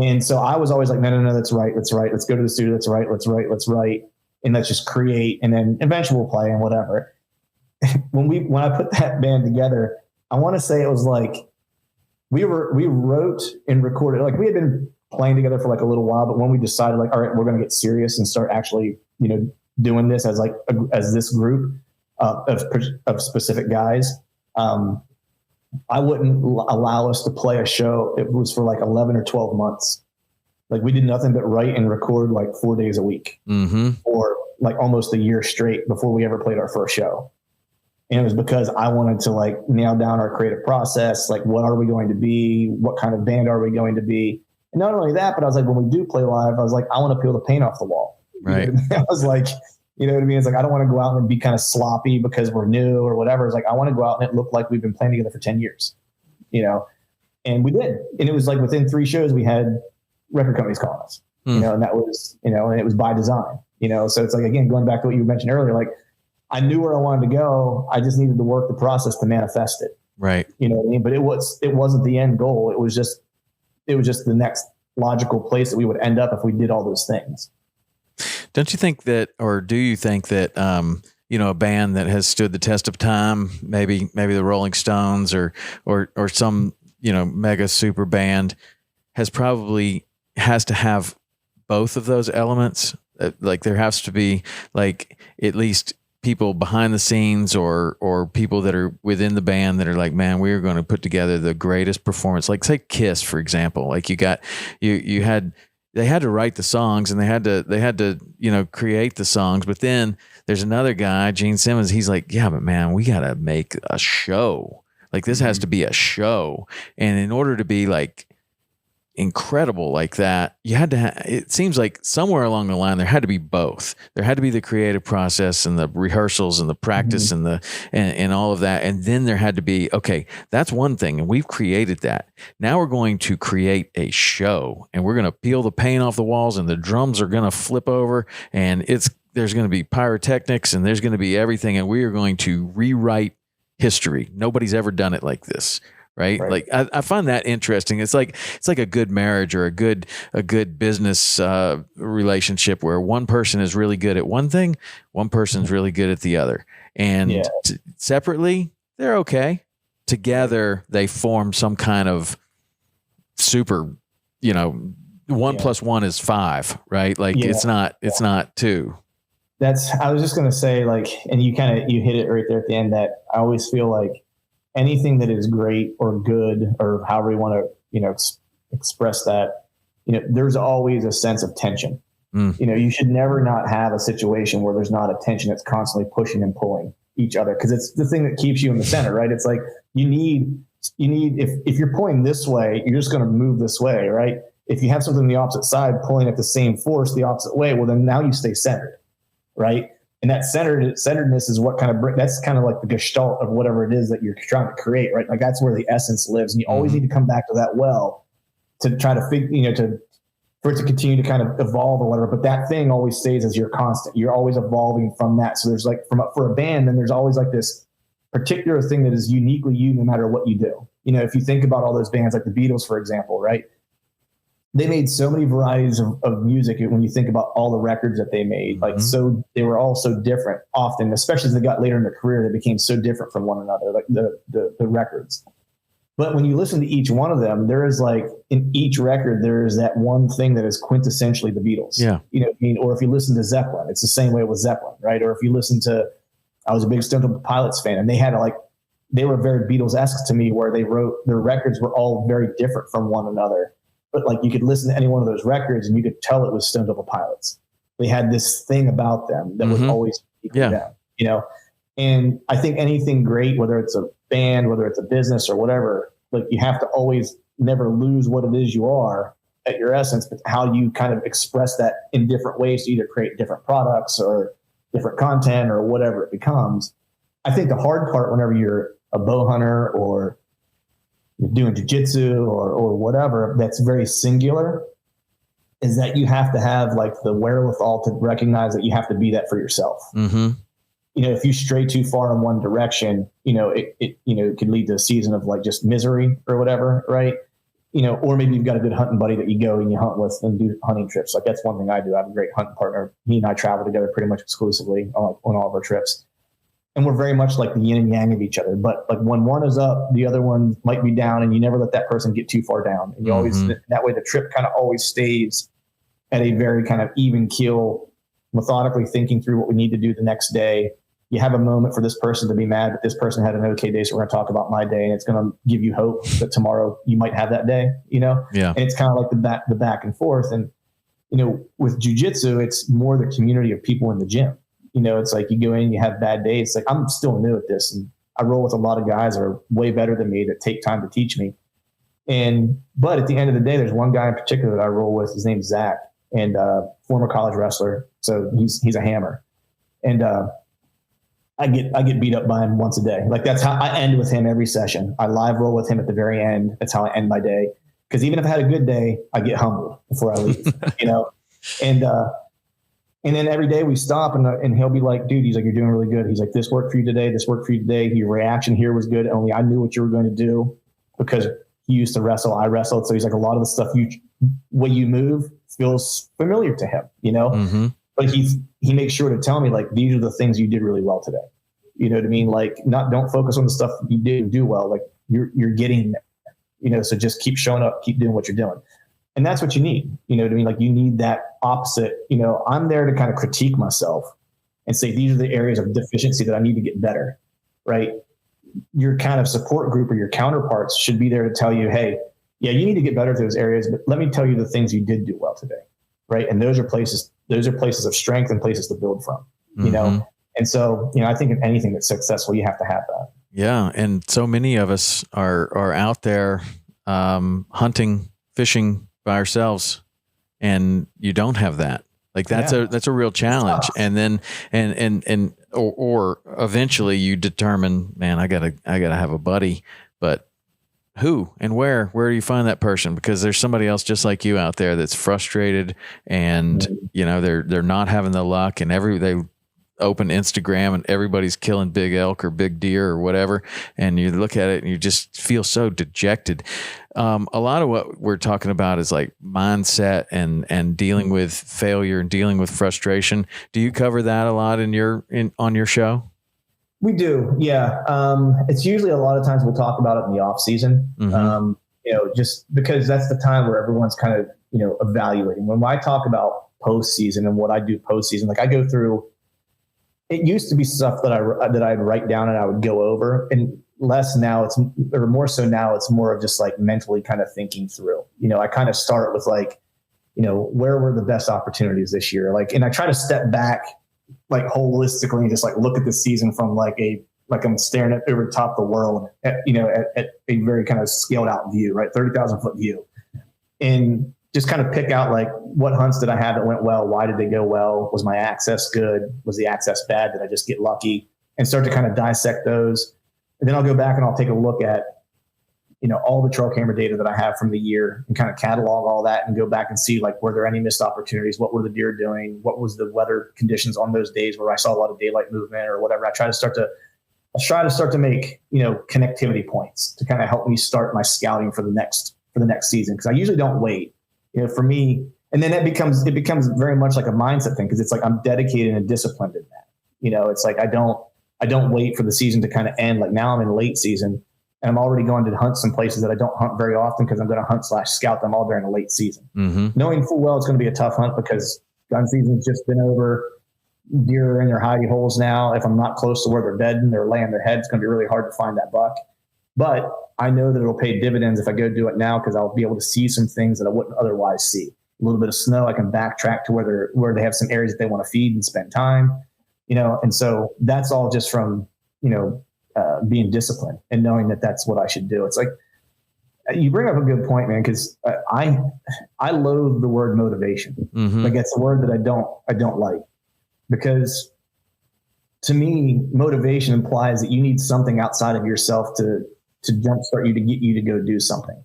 And so I was always like, no, that's right. Let's go to the studio. Let's write. And let's just create, and then eventually we'll play and whatever. When I put that band together, I want to say it was like we wrote and recorded, like we had been playing together for like a little while, but when we decided like, all right, we're going to get serious and start actually, you know, doing this as like as this group of specific guys, I wouldn't allow us to play a show. It was for like 11 or 12 months. Like we did nothing but write and record like 4 days a week for like almost a year straight before we ever played our first show. And it was because I wanted to like nail down our creative process. Like, what are we going to be? What kind of band are we going to be? And not only that, but I was like, when we do play live, I was like, I want to peel the paint off the wall. Right. I was like, you know what I mean? It's like, I don't want to go out and be kind of sloppy because we're new or whatever. It's like, I want to go out and it look like we've been playing together for 10 years, you know? And we did. And it was like within 3 shows, we had record companies calling us, you know, and that was, you know, and it was by design, you know? So it's like, again, going back to what you mentioned earlier, like I knew where I wanted to go. I just needed to work the process to manifest it. Right. You know what I mean? But it wasn't the end goal. It was just the next logical place that we would end up if we did all those things. Don't you think that, or do you think that, you know, a band that has stood the test of time, maybe the Rolling Stones or some, you know, mega super band has to have both of those elements? Like there has to be like at least people behind the scenes or people that are within the band that are like, man, we are going to put together the greatest performance. Like say Kiss, for example. Like they had to write the songs and they had to, you know, create the songs. But then there's another guy, Gene Simmons. He's like, yeah, but man, we got to make a show. Like this has to be a show. And in order to be like incredible like that, you had to it seems like somewhere along the line there had to be both. There had to be the creative process and the rehearsals and the practice and all of that, and then there had to be, okay, that's one thing and we've created that. Now we're going to create a show and we're going to peel the paint off the walls and the drums are going to flip over and there's going to be pyrotechnics and there's going to be everything, and we are going to rewrite history. Nobody's ever done it like this. Right. Like I find that interesting. It's like a good marriage or a good business relationship where one person is really good at one thing, one person's really good at the other, and separately they're okay. Together they form some kind of super, you know, 1 + 1 is 5, right? Like it's not 2. I was just going to say, like, and you hit it right there at the end, that I always feel like anything that is great or good or however you want to, you know, express that, you know, there's always a sense of tension. You know, you should never not have a situation where there's not a tension that's constantly pushing and pulling each other, because it's the thing that keeps you in the center, right? It's like you need you need, if you're pulling this way, you're just going to move this way, right? If you have something on the opposite side pulling at the same force the opposite way, well, then now you stay centered, right? And that centeredness is what kind of that's kind of like the gestalt of whatever it is that you're trying to create, right? Like that's where the essence lives, and you always need to come back to that well to try to figure, for it to continue to kind of evolve or whatever. But that thing always stays as your constant. You're always evolving from that. So there's like for a band, then there's always like this particular thing that is uniquely you, no matter what you do. If you think about all those bands like the Beatles, for example, right? They made so many varieties of music when you think about all the records that they made. Like, so they were all so different often, especially as they got later in their career, they became so different from one another, like the records. But when you listen to each one of them, there is like in each record, there is that one thing that is quintessentially the Beatles. Yeah. Or if you listen to Zeppelin, it's the same way with Zeppelin, right? Or if you listen to, I was a big Stone Temple Pilots fan, and they were very Beatles-esque to me, where they wrote, their records were all very different from one another. But like you could listen to any one of those records and you could tell it was Stone Temple Pilots. They had this thing about them that was always them, And I think anything great, whether it's a band, whether it's a business or whatever, like you have to always never lose what it is you are at your essence, but how you kind of express that in different ways to either create different products or different content or whatever it becomes. I think the hard part whenever you're a bow hunter or you're doing jiu-jitsu or whatever that's very singular is that you have to have like the wherewithal to recognize that you have to be that for yourself. If you stray too far in one direction, it could lead to a season of like just misery or whatever, right? Or maybe you've got a good hunting buddy that you go and you hunt with and do hunting trips. Like that's one thing I do. I have a great hunting partner. He and I travel together pretty much exclusively on all of our trips. And we're very much like the yin and yang of each other. But like when one is up, the other one might be down, and you never let that person get too far down. And you always, that way the trip kind of always stays at a very kind of even keel, methodically thinking through what we need to do the next day. You have a moment for this person to be mad that this person had an okay day, so we're going to talk about my day, and it's going to give you hope that tomorrow you might have that day, Yeah. And it's kind of like the back and forth. And, with jiu-jitsu, it's more the community of people in the gym. It's like you go in, you have bad days. It's like, I'm still new at this, and I roll with a lot of guys that are way better than me that take time to teach me. But at the end of the day, there's one guy in particular that I roll with. His name's Zach, and former college wrestler. So he's a hammer. And, I get beat up by him once a day. Like that's how I end with him every session. I live roll with him at the very end. That's how I end my day. Because even if I had a good day, I get humbled before I leave. And then every day we stop and he'll be like, dude, he's like, you're doing really good. He's like, this worked for you today. This worked for you today. Your reaction here was good. Only I knew what you were going to do because he used to wrestle. I wrestled. So he's like, a lot of the stuff way you move feels familiar to him, But he makes sure to tell me like, these are the things you did really well today. You know what I mean? Like don't focus on the stuff you didn't do well. Like you're getting there, so just keep showing up, keep doing what you're doing. And that's what you need. You know what I mean? Like you need that opposite, I'm there to kind of critique myself and say, these are the areas of deficiency that I need to get better, right? Your kind of support group or your counterparts should be there to tell you, hey, yeah, you need to get better at those areas, but let me tell you the things you did do well today. Right. And those are places of strength and places to build from, And so, I think in anything that's successful, you have to have that. Yeah. And so many of us are out there hunting, fishing by ourselves, and you don't have that. Like that's a real challenge. And then, or eventually you determine, man, I gotta have a buddy, but who and where do you find that person? Because there's somebody else just like you out there that's frustrated and they're not having the luck, and they open Instagram and everybody's killing big elk or big deer or whatever. And you look at it and you just feel so dejected. A lot of what we're talking about is like mindset and dealing with failure and dealing with frustration. Do you cover that a lot on your show? We do. Yeah. It's usually a lot of times we'll talk about it in the off season, just because that's the time where everyone's kind of, evaluating. When I talk about postseason and what I do postseason, like I go through, it used to be stuff that I'd write down and I would go over, and less now more so now it's more of just like mentally kind of thinking through, I kind of start with like, where were the best opportunities this year? Like, and I try to step back like holistically and just like look at the season from like a like I'm staring at over the top of the world at a very kind of scaled out view, right? 30,000 foot view, and just kind of pick out like what hunts did I have that went well? Why did they go well? Was my access good? Was the access bad? Did I just get lucky? And start to kind of dissect those. And then I'll go back and I'll take a look at, all the trail camera data that I have from the year and kind of catalog all that and go back and see like, were there any missed opportunities? What were the deer doing? What was the weather conditions on those days where I saw a lot of daylight movement or whatever? I try to start to make, connectivity points to kind of help me start my scouting for the next season. Cause I usually don't wait, for me. And then it becomes very much like a mindset thing. Cause it's like, I'm dedicated and disciplined in that, it's like, I don't wait for the season to kind of end. Like now I'm in late season and I'm already going to hunt some places that I don't hunt very often because I'm going to hunt / scout them all during the late season. Mm-hmm. Knowing full well it's going to be a tough hunt because gun season's just been over. Deer are in their hidey holes now. If I'm not close to where they're bedding, they're laying their head, it's going to be really hard to find that buck. But I know that it'll pay dividends if I go do it now because I'll be able to see some things that I wouldn't otherwise see. A little bit of snow, I can backtrack to where they have some areas that they want to feed and spend time. And so that's all just from, being disciplined and knowing that that's what I should do. It's like, you bring up a good point, man, because I loathe the word motivation. Mm-hmm. Like it's a word that I don't like because to me, motivation implies that you need something outside of yourself to jumpstart you, to get you to go do something.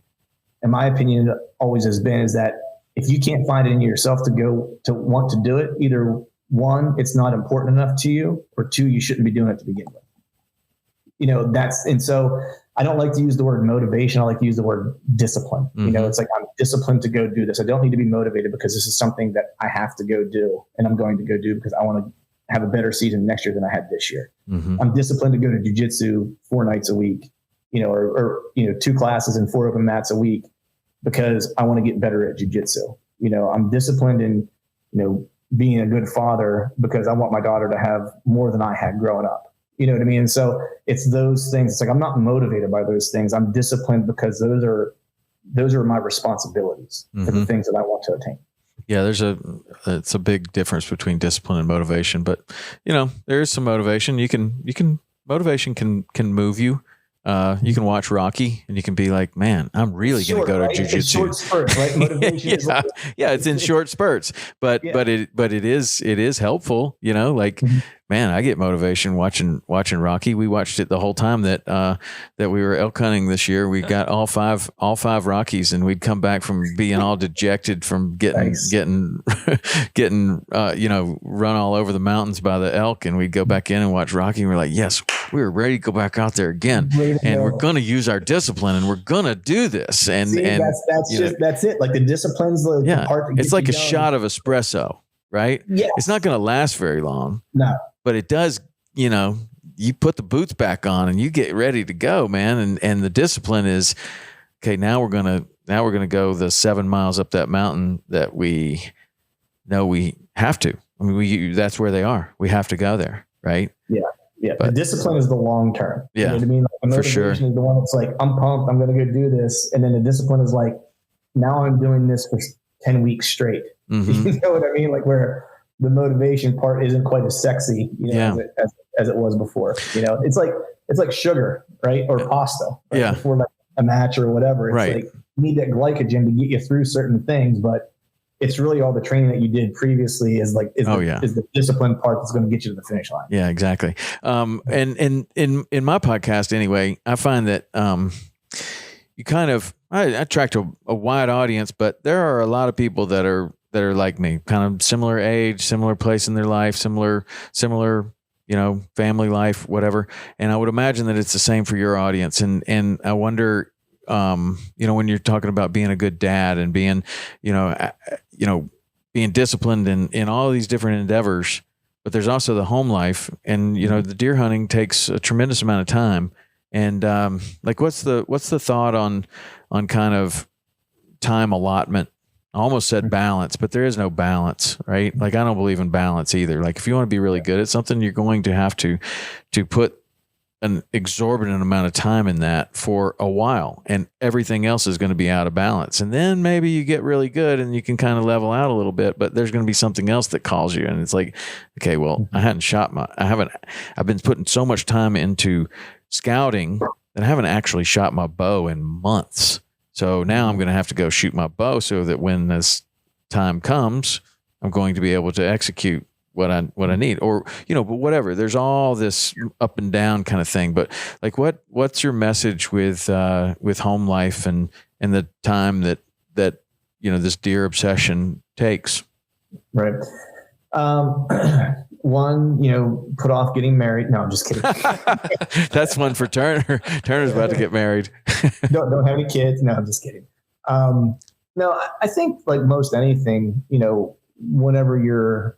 And my opinion always has been is that if you can't find it in yourself to want to do it, either one, it's not important enough to you, or two, you shouldn't be doing it to begin with. And so I don't like to use the word motivation. I like to use the word discipline. Mm-hmm. It's like, I'm disciplined to go do this. I don't need to be motivated because this is something that I have to go do and I'm going to go do because I want to have a better season next year than I had this year. Mm-hmm. I'm disciplined to go to jiu-jitsu 4 nights a week, or 2 classes and 4 open mats a week because I want to get better at jiu-jitsu. I'm disciplined in, being a good father because I want my daughter to have more than I had growing up. You know what I mean? And so it's those things. It's like, I'm not motivated by those things. I'm disciplined because those are my responsibilities for the things that I want to attain. Yeah, it's a big difference between discipline and motivation, but there is some motivation. Motivation can move you. You can watch Rocky and you can be like, man, I'm really going to go to jiu-jitsu. Short spurts, right? Motivation it's in short spurts, but it is helpful, man, I get motivation watching Rocky. We watched it the whole time that we were elk hunting this year. We got all five Rockies, and we'd come back from being all dejected from getting run all over the mountains by the elk, and we'd go back in and watch Rocky, and we're like, yes, we were ready to go back out there again, and we're going to use our discipline, and we're going to do this. And that's it. Like the discipline's the part that gets it's like you a going. shot of espresso, right? Yes. It's not going to last very long. No. But it does, you put the boots back on and you get ready to go, man. And the discipline is, okay, now we're going to go the 7 miles up that mountain that we know we have to. I mean, that's where they are. We have to go there. Right. Yeah. Yeah. But the discipline is the long term. Yeah. You know what I mean? Like the motivation for sure. is the one that's like, I'm pumped. I'm going to go do this. And then the discipline is like, now I'm doing this for 10 weeks straight. Mm-hmm. You know what I mean? Like where the motivation part isn't quite as sexy, as it was before. It's like sugar, right? Or pasta, right? Yeah. Before like a match or whatever. It's like you need that glycogen to get you through certain things, but it's really all the training that you did previously is the discipline part that's going to get you to the finish line. Yeah, exactly. And in my podcast anyway, I find that you kind of I attract a wide audience, but there are a lot of people that are like me, kind of similar age, similar place in their life, similar, family life, whatever. And I would imagine that it's the same for your audience. And I wonder, when you're talking about being a good dad and being, being disciplined in all these different endeavors, but there's also the home life, and the deer hunting takes a tremendous amount of time. And what's the thought on kind of time allotment? I almost said balance, but there is no balance, right? Like I don't believe in balance either. Like if you want to be really good at something, you're going to have to put an exorbitant amount of time in that for a while, and everything else is going to be out of balance. And then maybe you get really good and you can kind of level out a little bit, but there's going to be something else that calls you. And it's like, okay, well, I've been putting so much time into scouting that I haven't actually shot my bow in months. So now I'm going to have to go shoot my bow so that when this time comes, I'm going to be able to execute what I need, or, but whatever. There's all this up and down kind of thing. But like, what's your message with home life and the time that this deer obsession takes? Right. One, put off getting married. No, I'm just kidding. That's one for Turner. Turner's about to get married. don't have any kids. No, I'm just kidding. No, I think like most anything, whenever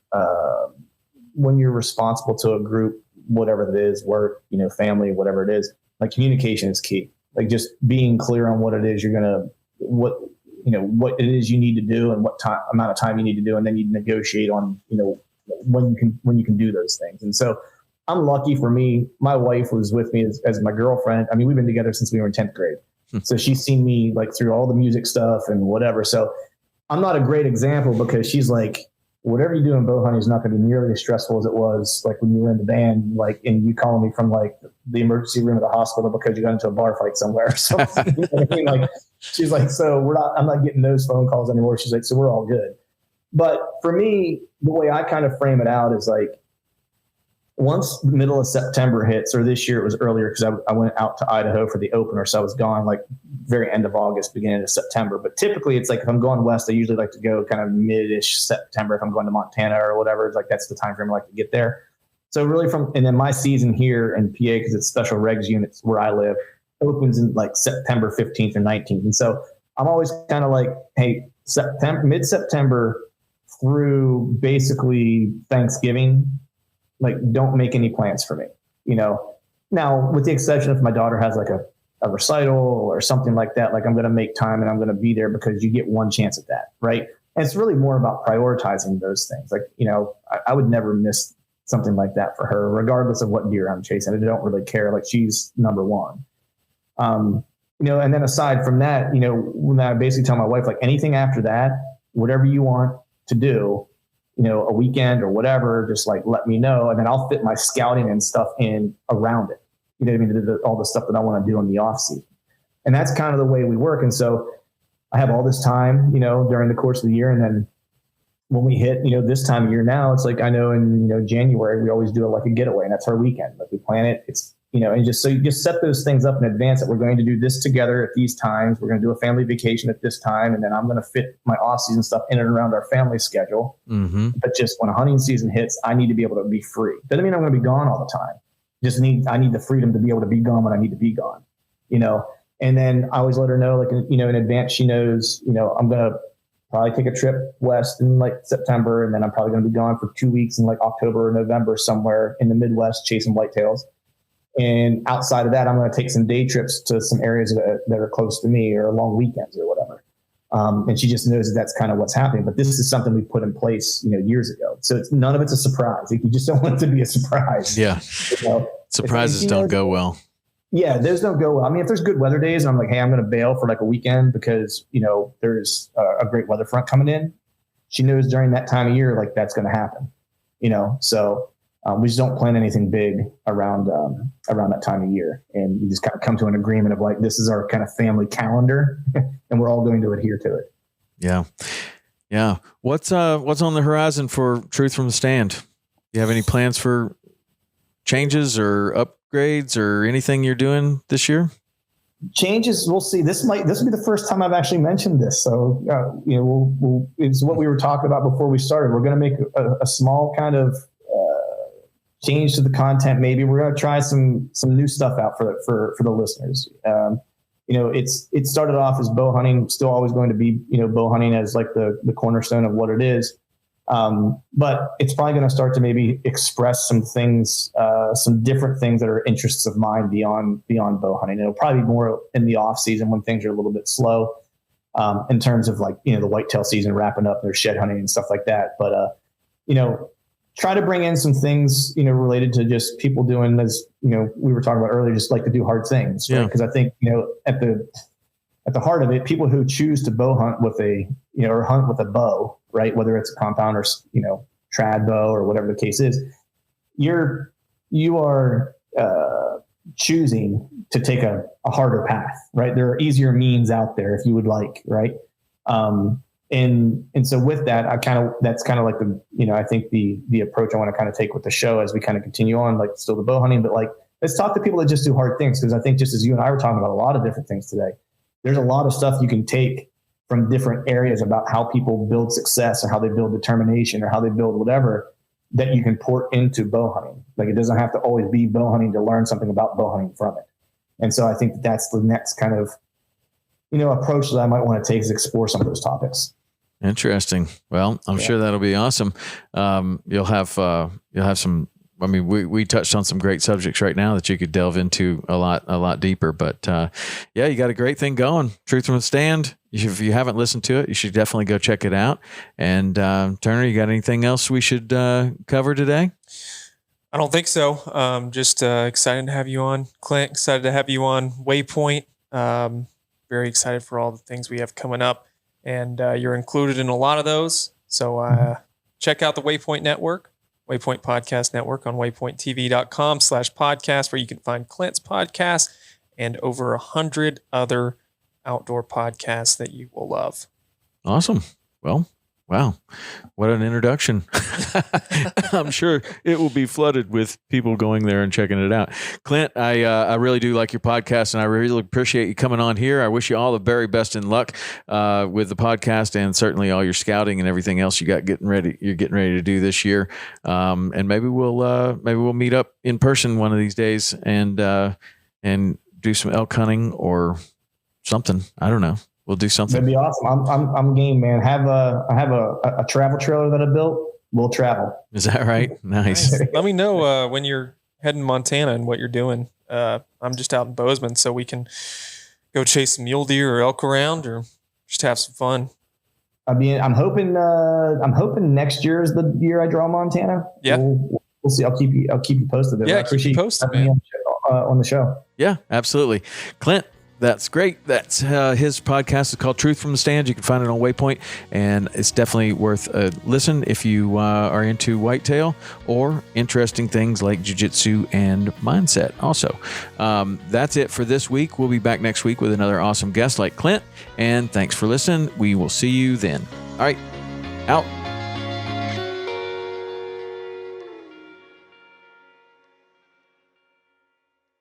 when you're responsible to a group, whatever it is, work, family, whatever it is, like communication is key. Like just being clear on what it is what it is you need to do and what amount of time you need to do. And then you negotiate on, when you can do those things. And so I'm lucky. For me, my wife was with me as my girlfriend. I mean, we've been together since we were in 10th grade. So she's seen me like through all the music stuff and whatever. So I'm not a great example because she's like, whatever you do in bow hunting is not going to be nearly as stressful as it was like when you were in the band, like, and you calling me from like the emergency room of the hospital because you got into a bar fight somewhere or something. You know what I mean? Like, she's like, so I'm not getting those phone calls anymore. She's like, so we're all good. But for me, the way I kind of frame it out is like, once the middle of September hits, or this year it was earlier because I went out to Idaho for the opener, so I was gone like very end of August, beginning of September. But typically it's like if I'm going west, I usually like to go kind of mid-ish September. If I'm going to Montana or whatever, it's like that's the time frame I like to get there. So really and then my season here in PA, because it's special regs units where I live, opens in like September 15th or 19th. And so I'm always kind of like, hey, mid-September through basically Thanksgiving, like don't make any plans for me, now with the exception if my daughter has like a recital or something like that, like I'm going to make time and I'm going to be there because you get one chance at that. Right. And it's really more about prioritizing those things. Like, I would never miss something like that for her, regardless of what deer I'm chasing. I don't really care. Like she's number one. And then aside from that, when I basically tell my wife, like anything after that, whatever you want to do, a weekend or whatever, just like let me know. And then I'll fit my scouting and stuff in around it. You know what I mean? All the stuff that I want to do in the off season. And that's kind of the way we work. And so I have all this time, during the course of the year. And then when we hit, this time of year now, it's like, I know in, January, we always do like a getaway, and that's our weekend. Like we plan it. It's, and just so you just set those things up in advance that we're going to do this together at these times. We're going to do a family vacation at this time. And then I'm going to fit my off season stuff in and around our family schedule. Mm-hmm. But just when a hunting season hits, I need to be able to be free. Doesn't mean I'm going to be gone all the time. I need the freedom to be able to be gone when I need to be gone, and then I always let her know, like, in advance, she knows, I'm going to probably take a trip west in like September. And then I'm probably going to be gone for 2 weeks in like October or November somewhere in the Midwest chasing whitetails. And outside of that, I'm going to take some day trips to some areas that are close to me or long weekends or whatever. And she just knows that that's kind of what's happening. But this is something we put in place, years ago. So none of it's a surprise. Like, you just don't want it to be a surprise. Yeah. Surprises don't go well. Yeah, those don't go well. I mean, if there's good weather days and I'm like, hey, I'm going to bail for like a weekend because, there's a great weather front coming in, she knows during that time of year, like that's going to happen, so we just don't plan anything big around that time of year. And you just kind of come to an agreement of like, this is our kind of family calendar and we're all going to adhere to it. Yeah. Yeah. What's on the horizon for Truth from the Stand? Do you have any plans for changes or upgrades or anything you're doing this year? Changes, we'll see. This will be the first time I've actually mentioned this. So, it's what we were talking about before we started. We're going to make a small kind of change to the content. Maybe we're going to try some new stuff out for the listeners. It started off as bow hunting, still always going to be, bow hunting as like the cornerstone of what it is. But it's probably going to start to maybe express some things, some different things that are interests of mine beyond bow hunting. It'll probably be more in the off season when things are a little bit slow, in terms of like, the whitetail season wrapping up, their shed hunting and stuff like that. But, try to bring in some things, related to just people doing, as we were talking about earlier, just like to do hard things, right? Because I think, at the heart of it, people who choose to bow hunt with or hunt with a bow, right? Whether it's a compound or, trad bow or whatever the case is, you are choosing to take a harder path, right? There are easier means out there if you would like, right? And so with that, that's kind of like I think the approach I want to kind of take with the show as we kind of continue on, like still the bow hunting, but like, let's talk to people that just do hard things. Cause I think just as you and I were talking about a lot of different things today, there's a lot of stuff you can take from different areas about how people build success or how they build determination or how they build whatever that you can port into bow hunting. Like, it doesn't have to always be bow hunting to learn something about bow hunting from it. And so I think that's the next kind of, approach that I might want to take, is explore some of those topics. Interesting. Well, I'm sure that'll be awesome. You'll have some, we touched on some great subjects right now that you could delve into a lot deeper, but, you got a great thing going. Truth from the Stand. If you haven't listened to it, you should definitely go check it out. And, Turner, you got anything else we should, cover today? I don't think so. Just, excited to have you on, Clint. Excited to have you on Waypoint. Very excited for all the things we have coming up. And you're included in a lot of those. So check out the Waypoint Network, Waypoint Podcast Network, on waypointtv.com/podcast, where you can find Clint's podcast and over 100 other outdoor podcasts that you will love. Awesome. Well, wow. What an introduction. I'm sure it will be flooded with people going there and checking it out. Clint, I really do like your podcast, and I really appreciate you coming on here. I wish you all the very best in luck with the podcast, and certainly all your scouting and everything else you're getting ready to do this year. And maybe we'll meet up in person one of these days and do some elk hunting or something. I don't know. We'll do something. That'd be awesome. I'm game, man. I have a travel trailer that I built. We'll travel. Is that right? Nice. Let me know when you're heading to Montana and what you're doing. I'm just out in Bozeman, so we can go chase some mule deer or elk around, or just have some fun. I'm hoping next year is the year I draw Montana. Yeah. We'll see. I'll keep you posted. Yeah, I appreciate keep you posted, man. On the show. Yeah, absolutely. Clint, that's great. That's his podcast is called Truth from the Stand. You can find it on Waypoint, and it's definitely worth a listen if you are into whitetail or interesting things like jiu-jitsu and mindset also. That's it for this week. We'll be back next week with another awesome guest like Clint, and thanks for listening. We will see you then. All right, out.